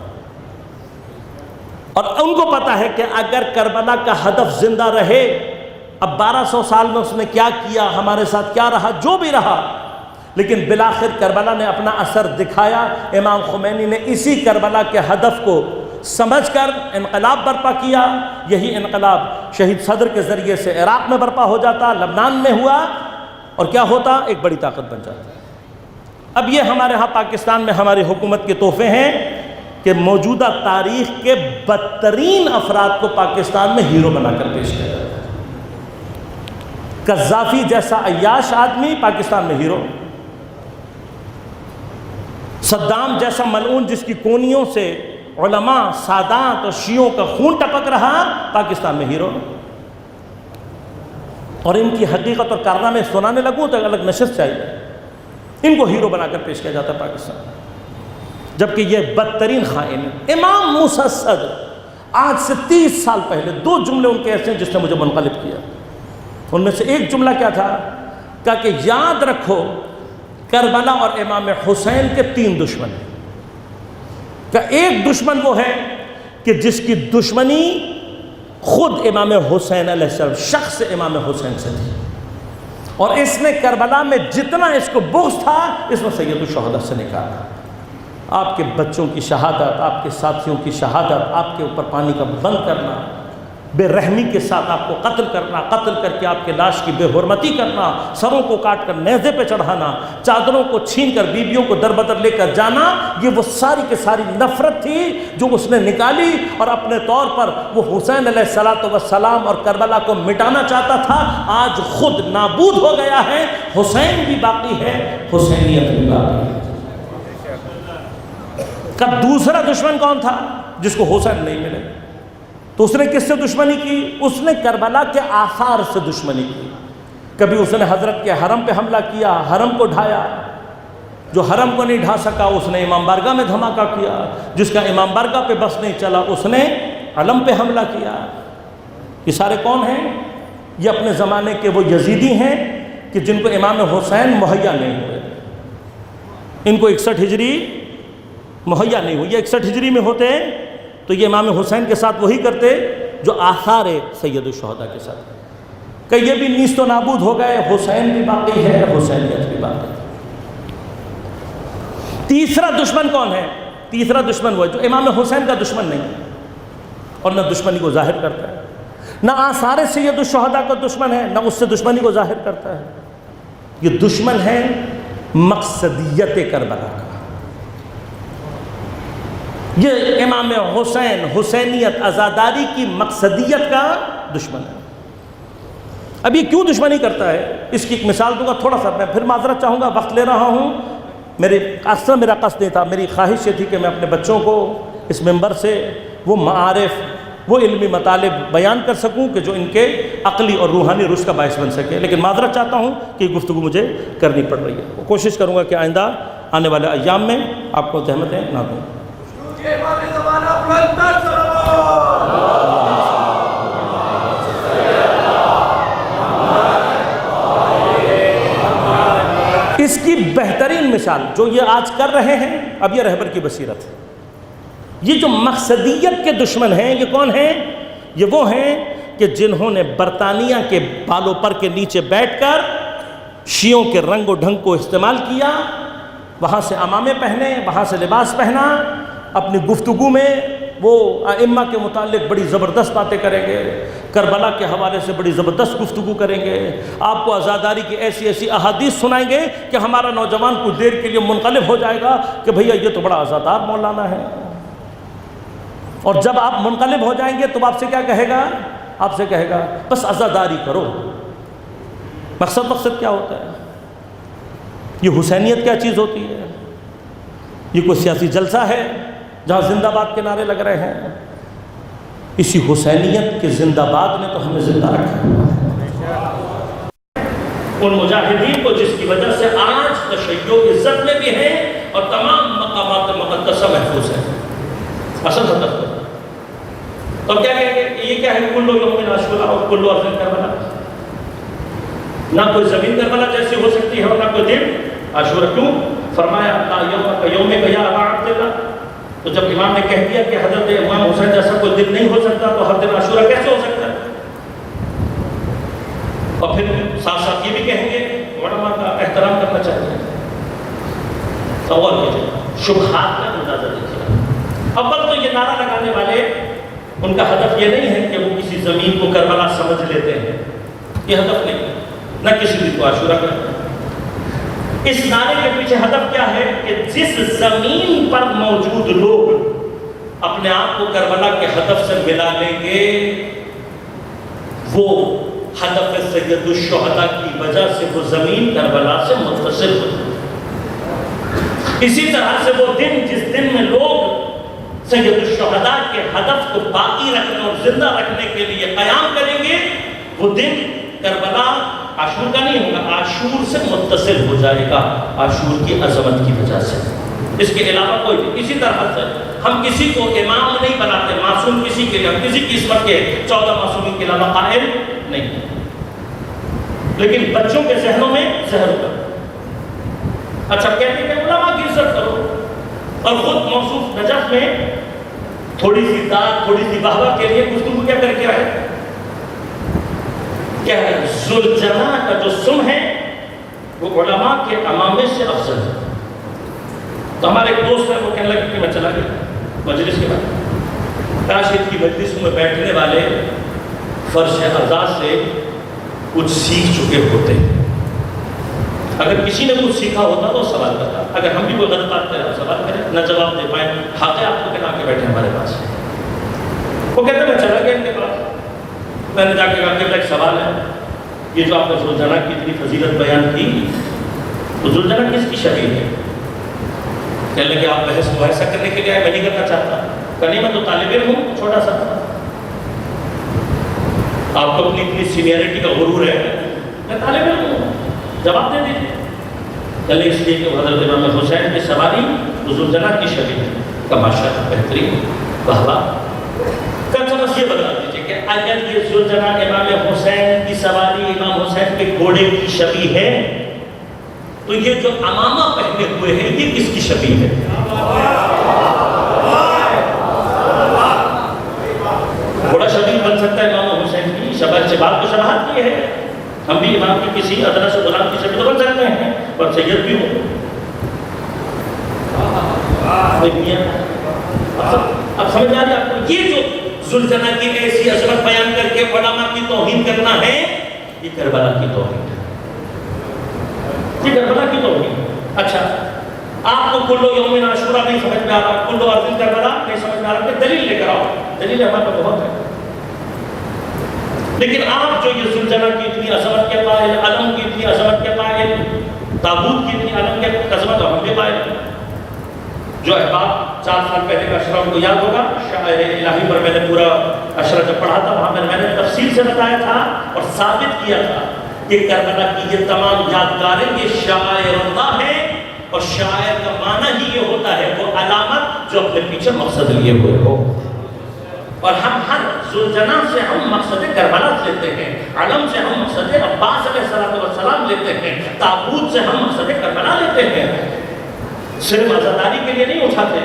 اور ان کو پتا ہے کہ اگر کربلا کا ہدف زندہ رہے، اب 1200 سال میں اس نے کیا کیا، ہمارے ساتھ کیا رہا، جو بھی رہا، لیکن بالآخر کربلا نے اپنا اثر دکھایا۔ امام خمینی نے اسی کربلا کے ہدف کو سمجھ کر انقلاب برپا کیا۔ یہی انقلاب شہید صدر کے ذریعے سے عراق میں برپا ہو جاتا، لبنان میں ہوا، اور کیا ہوتا؟ ایک بڑی طاقت بن جاتا۔ اب یہ ہمارے ہاں پاکستان میں ہماری حکومت کے تحفے ہیں کہ موجودہ تاریخ کے بدترین افراد کو پاکستان میں ہیرو بنا کر پیش کیا جاتا ہے۔ قذافی جیسا عیاش آدمی پاکستان میں ہیرو، صدام جیسا ملعون جس کی کونیوں سے علماء، سادات اور شیعوں کا خون ٹپک رہا، پاکستان میں ہیرو۔ اور ان کی حقیقت اور کارنامے سنانے لگوں تو الگ نشست چاہیے، ان کو ہیرو بنا کر پیش کیا جاتا ہے پاکستان میں، جبکہ یہ بدترین خائن ہے۔ امام موسیٰ صدر آج سے 30 سال پہلے 2 جملے ان کے ایسے ہیں جس نے مجھے منقلب کیا۔ ان میں سے ایک جملہ کیا تھا؟ کہا کہ یاد رکھو کربلا اور امام حسین کے 3 دشمن ہیں۔ کہ ایک دشمن وہ ہے کہ جس کی دشمنی خود امام حسین علیہ السلام، شخص امام حسین سے تھی، اور اس نے کربلا میں جتنا اس کو بغض تھا اس میں سید الشہداء سے نکالا۔ آپ کے بچوں کی شہادت، آپ کے ساتھیوں کی شہادت، آپ کے اوپر پانی کا بند کرنا، بے رحمی کے ساتھ آپ کو قتل کرنا، قتل کر کے آپ کے لاش کی بے حرمتی کرنا، سروں کو کاٹ کر نیزے پہ چڑھانا، چادروں کو چھین کر بیویوں کو دربدر لے کر جانا، یہ وہ ساری کی ساری نفرت تھی جو اس نے نکالی، اور اپنے طور پر وہ حسین علیہ السلام اور کربلا کو مٹانا چاہتا تھا۔ آج خود نابود ہو گیا ہے۔ حسین بھی باقی ہے، حسینیت بھی باقی ہے۔ کب دوسرا دشمن کون تھا جس کو حسین نہیں ملے؟ تو اس نے کس سے دشمنی کی؟ اس نے کربلا کے آثار سے دشمنی کی۔ کبھی اس نے حضرت کے حرم پہ حملہ کیا، حرم کو ڈھایا، جو حرم کو نہیں ڈھا سکا اس نے امام بارگاہ میں دھماکہ کیا، جس کا امام بارگاہ پہ بس نہیں چلا اس نے علم پہ حملہ کیا۔ یہ سارے کون ہیں؟ یہ اپنے زمانے کے وہ یزیدی ہیں کہ جن کو امام حسین مہیا نہیں ہوئے، ان کو 61 ہجری مہیا نہیں ہوئی۔ یہ 61 ہجری میں ہوتے تو یہ امام حسین کے ساتھ وہی کرتے جو آثار سید الشہداء کے ساتھ، کہ یہ بھی نیست و نابود ہو گئے، حسین بھی باقی ہے، حسینیت بھی باقی ہے۔ تیسرا دشمن کون ہے؟ تیسرا دشمن وہ ہے جو امام حسین کا دشمن نہیں ہے اور نہ دشمنی کو ظاہر کرتا ہے، نہ آثار سید الشہداء کا دشمن ہے، نہ اس سے دشمنی کو ظاہر کرتا ہے۔ یہ دشمن ہے مقصدیت کربلا کا۔ یہ امام حسین، حسینیت، عزاداری کی مقصدیت کا دشمن ہے۔ اب یہ کیوں دشمنی کرتا ہے اس کی ایک مثال دوں گا، تھوڑا سا میں پھر معذرت چاہوں گا، وقت لے رہا ہوں۔ اصلا میرا قصد نہیں تھا، میری خواہش یہ تھی کہ میں اپنے بچوں کو اس منبر سے وہ معارف، وہ علمی مطالب بیان کر سکوں کہ جو ان کے عقلی اور روحانی رشد کا باعث بن سکے، لیکن معذرت چاہتا ہوں کہ یہ گفتگو مجھے کرنی پڑ رہی ہے۔ کوشش کروں گا کہ آئندہ آنے والے ایام میں آپ کو زحمتیں نہ دوں۔ اس کی بہترین مثال جو یہ آج کر رہے ہیں، اب یہ رہبر کی بصیرت ہے۔ یہ جو مقصدیت کے دشمن ہیں یہ کون ہیں؟ یہ وہ ہیں کہ جنہوں نے برطانیہ کے بالوں پر کے نیچے بیٹھ کر شیعوں کے رنگ و ڈھنگ کو استعمال کیا، وہاں سے عمامے پہنے، وہاں سے لباس پہنا، اپنی گفتگو میں وہ ائمہ کے متعلق بڑی زبردست باتیں کریں گے، کربلا کے حوالے سے بڑی زبردست گفتگو کریں گے، آپ کو عزاداری کی ایسی ایسی احادیث سنائیں گے کہ ہمارا نوجوان کچھ دیر کے لیے منقلب ہو جائے گا کہ بھیا یہ تو بڑا عزادار مولانا ہے۔ اور جب آپ منقلب ہو جائیں گے تو آپ سے کیا کہے گا؟ آپ سے کہے گا بس عزاداری کرو۔ مقصد کیا ہوتا ہے؟ یہ حسینیت کیا چیز ہوتی ہے؟ یہ کوئی سیاسی جلسہ ہے جہاں زندہ باد کے نعرے لگ رہے ہیں؟ اسی حسینیت کے زندہ باد نے تو ہمیں زندہ رکھا ہے۔ ان مجاہدین کو جس کی وجہ سے آج تشیع عزت میں بھی ہیں اور تمام مقامات مقدسہ محفوظ ہیں، اصل ہدف ہے۔ اور کیا کہیں گے؟ یہ کیا ہے؟ کلو یوم عاشورا اور کلو ارض کربلا۔ نہ کوئی زمین کربلا جیسی ہو سکتی ہے اور نہ کوئی دن عاشورا۔ کیوں؟ فرمایا یوم کا یا ابا عبداللہ، تو جب امام نے کہہ دیا کہ حضرت امام حسین جیسا کوئی دن نہیں ہو سکتا تو ہر دن عاشورا کیسے ہو سکتا ہے؟ اور پھر ساتھ ساتھ یہ بھی کہیں گے علماء کا احترام کرنا چاہیے۔ غور کیجیے، شبہات کا اندازہ دیجیے۔ اول تو یہ نعرہ لگانے والے ان کا ہدف یہ نہیں ہے کہ وہ کسی زمین کو کربلا سمجھ لیتے ہیں، یہ ہدف نہیں، نہ کسی دن کو عاشورا کرتے ہیں۔ اس نعرے کے پیچھے ہدف کیا ہے کہ جس زمین پر موجود لوگ اپنے آپ کو کربلا کے ہدف سے ملا لیں گے وہ ہدف سید الشہداء کی وجہ سے وہ زمین کربلا سے متصل ہو جائے۔ اسی طرح سے وہ دن جس دن میں لوگ سید الشہداء کے ہدف کو باقی رکھنے اور زندہ رکھنے کے لیے قیام کریں گے، وہ دن کربلا عاشور کا نہیں ہوگا، عاشور سے متصل ہو جائے گا، عاشور کی عظمت کی وجہ سے۔ اس کے علاوہ کوئی نہیں۔ اسی طرح سے ہم کسی کو امام نہیں بناتے، معصوم کسی کے لیے، ہم کسی کی عصمت کے 14 معصومین کے علاوہ قائل نہیں ہیں، لیکن بچوں کے ذہنوں میں زہر ہوگا۔ اچھا کہتے ہیں علماء کی عزت کرو، اور خود موصوف نجف میں تھوڑی سی داد، تھوڑی سی واہ کے لیے گفتگو کیا کر کے رہے؟ کیا ہے؟ ذوالجناح کا جو سم ہے وہ علماء کے امامے سے افضل ہے۔ تو ہمارے ایک دوست ہے، وہ کہنے لگے کہ میں چلا گیا مجلس کے بعد، راشد کی مجلس میں بیٹھنے والے فرش ارضا سے کچھ سیکھ چکے ہوتے ہیں۔ اگر کسی نے کچھ سیکھا ہوتا تو سوال کرتا، اگر ہم بھی کوئی غلط بات کریں سوال کریں، نہ جواب دے پائیں، حق ہے آپ کو کہنا کے بیٹھے ہمارے پاس۔ وہ کہتے ہیں میں چلا گیا ان کے پاس، میں نے جا کے کہا کہ ایک سوال ہے، یہ جو آپ نے زلجنہ کی اتنی فضیلت بیان کی، تو زلجنہ کس کی شبیہ ہے؟ کہنے لگے آپ بحث مباحثہ کرنے کے لیے آئے، میں نہیں کرنا چاہتا، کہنے میں تو طالب علم ہوں چھوٹا سا، آپ کو اپنی اتنی سینئرٹی کا غرور ہے، میں طالب علم ہوں، جواب دے دیجیے۔ کہنے اس لیے کہ حضرت امام حسین کی سواری زلجنہ کی شبیہ ہے، تماشا بہترین، واہ واہ۔ کہتا بس یہ بتا دیجیے کہ اگر یہ زلجنہ امام حسین کی سواری امام حسین کے گھوڑے کی شبیہ ہے، تو یہ جو امامہ پہنے ہوئے ہیں یہ کس کی شبیہ ہے؟ گھوڑا شبیہ بن سکتا ہے امام حسین کی، شباب کو شباہت کی ہے، ہم بھی امام کی کسی ادنا سے غلام کی شبیہ تو بن سکتے ہیں، اور سید بھی ہو۔ اب سمجھ آ رہی آپ کو، یہ جو زلجنہ کی ایسی عظمت بیان کر کے علماء کی توہین کرنا ہے، یہ کربلا کی توہین ہے، یہ کربلا کی توہین۔ اچھا آپ کو کلو یوم عاشورہ نہیں سمجھ میں آ رہا، کلو ارض کربلا نہیں سمجھ میں آ رہا، کہ دلیل لے کر آؤ، دلیل ہمارے پاس بہت ہے۔ لیکن آپ جو یہ زلجنہ کی اتنی عظمت کے قائل، علم کی اتنی عظمت کے قائل، تابوت کی اتنی علم کے عظمت ہم بھی قائل، جو احباب 4 سال پہلے کا اشرا کو یاد ہوگا، شاعر الہی پر میں نے پورا اشرا جب پڑھا تھا، وہاں میں نے تفصیل سے بتایا تھا اور ثابت کیا تھا کہ کربلا کی یہ تمام یادگاریں یہ شاعر اللہ ہے، اور شاعر کا معنی ہی یہ ہوتا ہے وہ علامت جو اپنے پیچھے مقصد لیے ہوئے ہو، اور ہم ہر زلجنہ سے ہم مقصد کربلا لیتے ہیں، علم سے ہم مقصد عباس علیہ السلام لیتے ہیں، تابوت سے ہم مقصد کربلا لیتے ہیں۔ صرف عزاداری کے لیے نہیں اٹھاتے،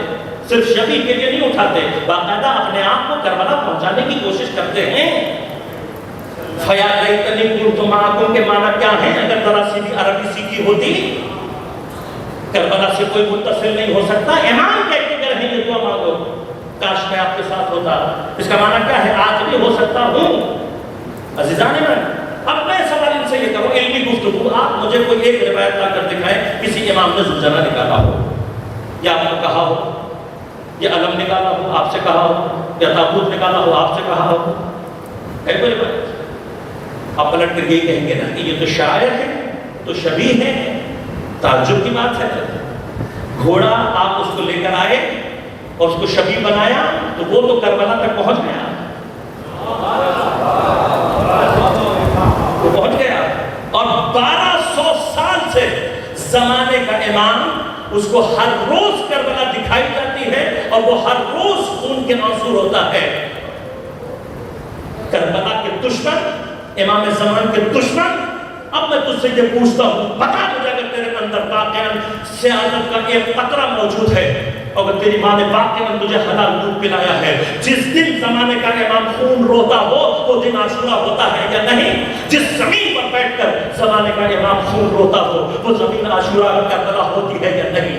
صرف شبیہ کے لیے نہیں اٹھاتے، باقاعدہ اپنے آپ کو کربلا پہنچانے کی کوشش کرتے ہیں۔ فَيَا لَيْتَنِي كُنْتُ مَعَكُمْ کے معنی کیا ہیں؟ اگر ذرا سی بھی عربی سیکھی ہوتی، کربلا سے کوئی متصل نہیں ہو سکتا، امام کہہ کے رہیں یہ دعا مانگو، کاش میں آپ کے ساتھ ہوتا۔ اس کا معنی کیا ہے؟ آج بھی ہو سکتا ہوں۔ عزیزان میں اب میں سوال ان سے یہ کروں، علمی گفتگو، آپ مجھے کوئی ایک روایت لا کر دکھائیں کسی امام نے زلجنہ نکالا ہو، یا آپ نے کہا ہو، یا علم نکالا ہو آپ سے کہا ہو، یا تابوت نکالا ہو آپ سے کہا ہو، ہے کوئی روایت؟ آپ پلٹ کر یہی کہیں گے نا کہ یہ تو شاعر ہے، تو شبیہ ہے، تعجب کی بات ہے۔ گھوڑا آپ اس کو لے کر آئے اور اس کو شبیہ بنایا تو وہ تو کربلا تک پہنچ گیا، وہ پہنچ گیا، اور 1200 سال سے زمانے کا امام اس کو ہر روز کربلا دکھائی جاتی ہے، اور وہ ہر روز خون کے آنسو روتا ہے۔ کربلا کے دشمن، امام زمان کے دشمن، اب میں تجھ سے یہ پوچھتا ہوں، بتا مجھے اگر تیرے اندر واقعاً سیادت کا ایک قطرہ موجود ہے، اور اگر تیری ماں نے واقعاً تجھے حلال دودھ پلایا ہے، جس دن زمانے کا امام خون روتا ہو وہ دن عاشورہ ہوتا ہے یا نہیں؟ جس زمین پر بیٹھ کر زمانے کا امام خون روتا ہو وہ زمین عاشورہ کربلا ہوتی ہے یا نہیں؟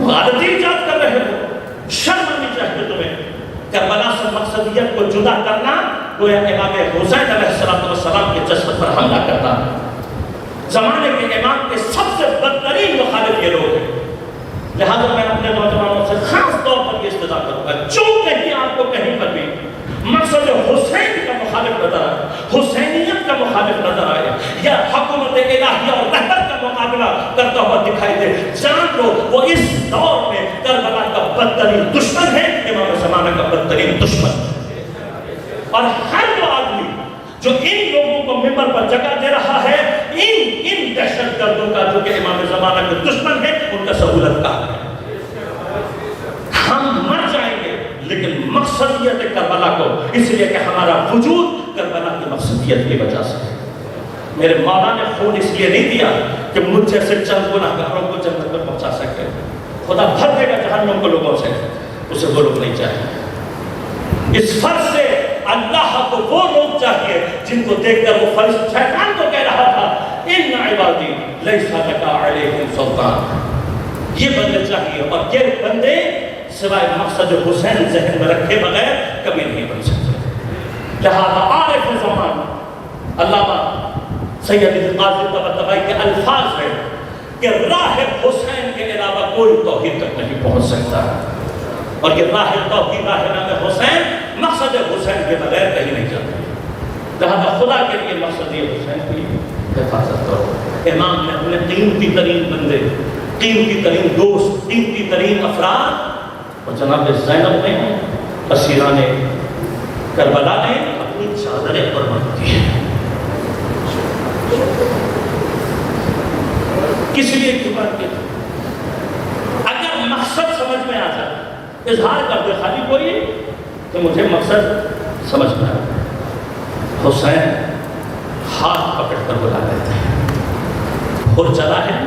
غلطی ایجاد کر رہے ہو، شرم آنی چاہیے تمہیں۔ کربلا سے مقصدیت کو جدا کرنا گویا امام حسین علیہ السلام کے جسد پر حملہ کرتا۔ زمانے کے امام کے سب سے بدترین مخالف یہ لوگ ہیں، لہذا میں اپنے نوجوانوں سے خاص طور پر یہ استدعا کروں گا، جو کہیں آپ کو کہیں پر بھی مقصد حسین کا مخالف نظر آئے، حسینیت کا مخالف نظر آئے، یا حکومت الہیہ اور رہبر کا مقابلہ کرتا ہوا دکھائی دے، جان لو وہ اس دور میں کربلا کا بدترین دشمن ہے، امام زمانہ کا بدترین دشمن۔ اور ہر وہ آدمی جو ان لوگوں کو ممبر پر جگہ دے رہا ہے، ان دہشت گردوں کا جو کہ امام زمانہ کے دشمن ہے، ان کا سہولت کار ہے۔ ہم مر جائیں گے لیکن مقصدیت کربلا کو، اس لیے کہ ہمارا وجود کربلا کی مقصدیت کی وجہ سے۔ میرے مولا نے خون اس لیے نہیں دیا کہ مجھ جیسے چند گناہگاروں کو جنت میں پہنچا سکے، خدا بھر دے گا جہنم کو لوگوں سے، اسے وہ لوگ نہیں چاہیے۔ اس فرض سے اللہ کو وہ لوگ چاہیے جن کو دیکھ کر وہ فرشتہ شیطان کو کہہ رہا تھا ان عبادی لیس لک علیہم سلطان، یہ بندے چاہیے، اور یہ بندے سوائے مقصد حسین ذہن میں رکھے بغیر کبھی نہیں بن سکتے۔ لہذا عارف زمان علامہ سید القاضی طباطبائی کے الفاظ ہیں کہ راہ حسین کے علاوہ کوئی توحید تک نہیں پہنچ سکتا، اور یہ راہ توحید راہ نام حسین مقصد حسین کے بغیر کہیں نہیں جاتا۔ لہذا خدا کے لیے مقصد یہ حسین کی حفاظت کرو. امام نے اپنے قیمتی ترین بندے، قیمتی ترین دوست، قیمتی ترین افراد اور جناب زینب نے، اسیران کربلا نے اپنی چادریں قربان کی ہیں. کس لیے کی بات کی؟ اگر مقصد سمجھ میں آ جائے، اظہار کر دے خالی کوئی کہ مجھے مقصد سمجھ میں آ. حسین ہاتھ پکڑ کر بلا لیتے ہیں، اور چلا ہے،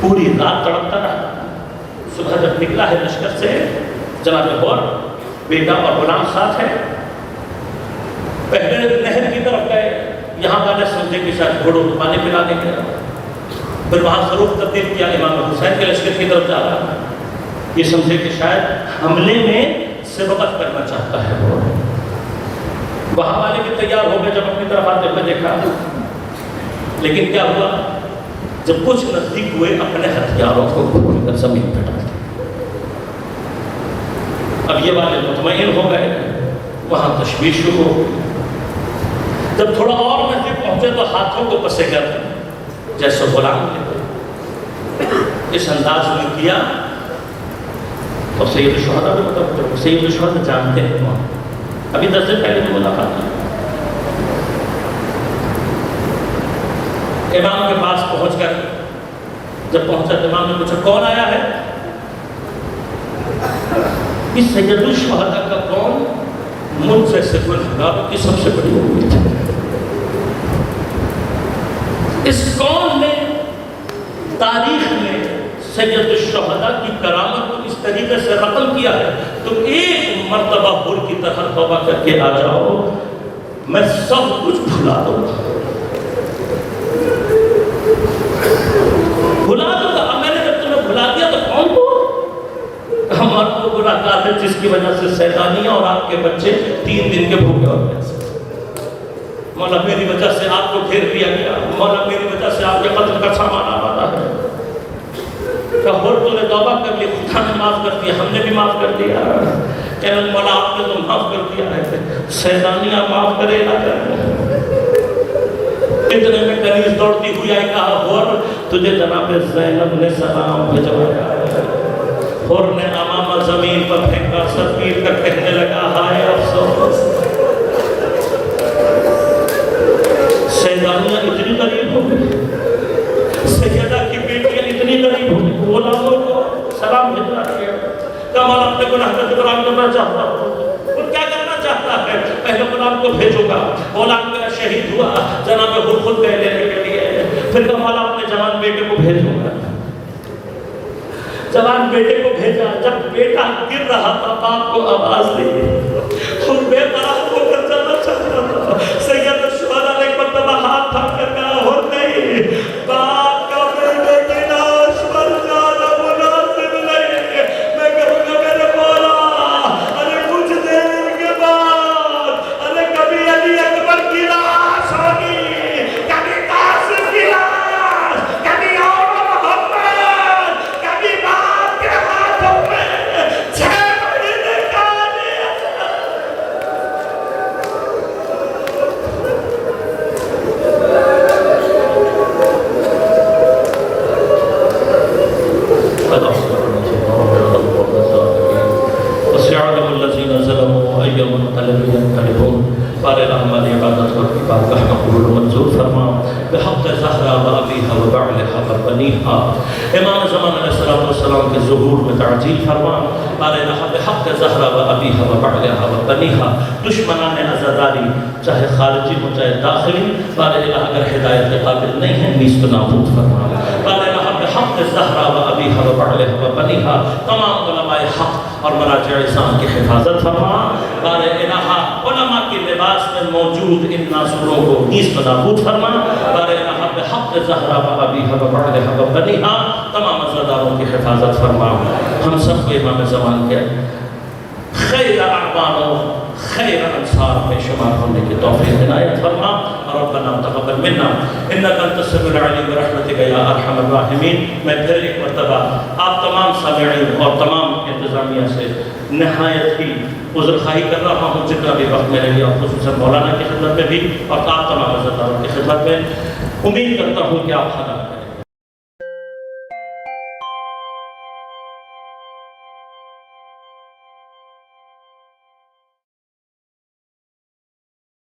پوری رات تڑپتا رہا. صبح جب نکلا ہے لشکر سے، جناب غور بیٹا اور غلام ساتھ ہے، پہلے نہر کی طرف گئے، یہاں والے سمجھے کہ شاید گھوڑوں کو پانی پلانے کے، پھر وہاں سے رخ تبدیل کیا، امام حسین کے لشکر کی طرف جا رہا ہے، یہ سمجھے کہ شاید حملے میں سبقت کرنا چاہتا ہے وہ. وہاں والے بھی تیار ہو گئے، جب اپنی طرف آتے ہوئے دیکھا، لیکن کیا ہوا؟ جب کچھ نزدیک ہوئے اپنے ہتھیاروں کو کھول کر زمین پہ ڈال دیا. اب یہ والے مطمئن ہو گئے، وہاں تشویش شروع ہو گئی. جب تھوڑا اور نزدیک پہنچے تو ہاتھوں کو پسے کر جیسے غلام لیتے اس انداز میں کیا. اور سید الشہداء بھی مطلب سید الشہداء جانتے ہیں وہاں، ابھی 10 دن پہلے بھی ملاقات کی. امام کے پاس پہنچ کر جب پہنچا تو امام نے پوچھا کون آیا ہے؟ اس سید الشہداء کا کون مجھ جیسے گنہگاروں کی سب سے بڑی امید ہے. اس کون نے تاریخ میں سید الشہداء کی کرامت کو اس طریقے سے رقم کیا ہے؟ تم ایک مرتبہ حر کی طرح توبہ کر کے آ جاؤ، میں سب کچھ بھلا دوں گا. بھلا دوں گا. میں نے جب تمہیں بھلا دیا تو کون کو؟ ہمارا وہ گناہ گار ہے جس کی وجہ سے سیدانیہ اور آپ کے بچے 3 دن کے بھوکے اور پیاسے. مولا میری وجہ سے آپ کو گھیر دیا گیا، مولا میری وجہ سے آپ کے قتل کا سامان آبادا ہے. کہ ہر تو نے توبہ کر لی، خدا نے معاف کر دیا، ہم نے بھی معاف کر دیا. کہنے مولا آپ نے تو معاف کر دیا ہے، سیدانیہ معاف کرے نہ کرے. اتنے میں کنیز دوڑتی ہوئی آئی، کہا ہر تجھے جناب زینب نے سلام بھیجوایا. ہر نے امامہ زمین پر پھینکا، سر پیر کر کہنے لگا ہائے افسوس. سیدانیہ اتنی قریب ہو گئی، سیدہ کی بیٹیاں اتنی قریب ہو گئی، غلاموں کو سلام بھیجنا کیا. کمال اپنے گناہ کا جبران کرنا چاہتا ہوں. وہ کیا کرنا چاہتا ہے؟ پہلے غلام کو بھیجوں گا، غلام میرا شہید ہوا، جناب حر خود گئے لینے کے لیے. پھر کمال اپنے جوان بیٹے کو بھیجوں گا. جوان بیٹے کو بھیجا. جب بیٹا گر رہا تھا باپ کو آواز دی، خود بے قرار ہو کر جانا چاہتا تھا. سید الشہداء نے ایک مرتبہ ہاتھ تھام کر کہا ہر نہیں، باپ کا بیٹے کی لاش پر جانا مناسب نہیں. میں کہوں گا میرے مولا، ارے کچھ دیر کے بعد ارے کبھی علی اکبر کی لاش ہوگی، کبھی قاسم کی لاش، کبھی اور محمد، کبھی باپ کے ہاتھوں میں 6 مہینے کا وسيعلم الذين ظلموا أي منقلب ينقلبون. بار رحمن عبادت اور عبادت مقبول منظور فرما بحق زہرا و ابیہا و بعلہا و بنیہا. امام زمان علیہ السلام کے ظہور میں تعجیل فرما. بار بحق زہرا و ابیہا و بعلہا و بنیہا. دشمنان عزاداری چاہے خارجی ہو چاہے داخلی، بار الہ اگر ہدایت کے قابل نہیں ہے نیست نابود فرما. بار بحق زہرا و ابیہا و بعلہا و بنیہا. تمام علماء حق اور مراجع اسلام کی حفاظت فرما. بار الہ علماء کی لباس میں موجود ان ناصروں کو نیست نابود فرما. بار الہ بحق زہرا و ابیہا و بعلہا و بنیہا. تمام عزاداروں کی حفاظت فرما. ہم سب کو امام زمان کے خیر اعوان و خیر انصار میں شمار ہونے کی توفیق عنایت فرما. ربنا تقبل منا انک انت السمیع العلیم برحمتک یا ارحم الراحمین. میں پھر ایک مرتبہ آپ تمام سامعین اور تمام انتظامیہ سے نہایت ہی عذر خواہی کر رہا ہوں جتنا بھی وقت میرے لیے، اور خصوصاً مولانا کی خدمت میں بھی اور آپ تمام عزت داروں کی خدمت میں امید کرتا ہوں کہ آپ حاضر کریں۔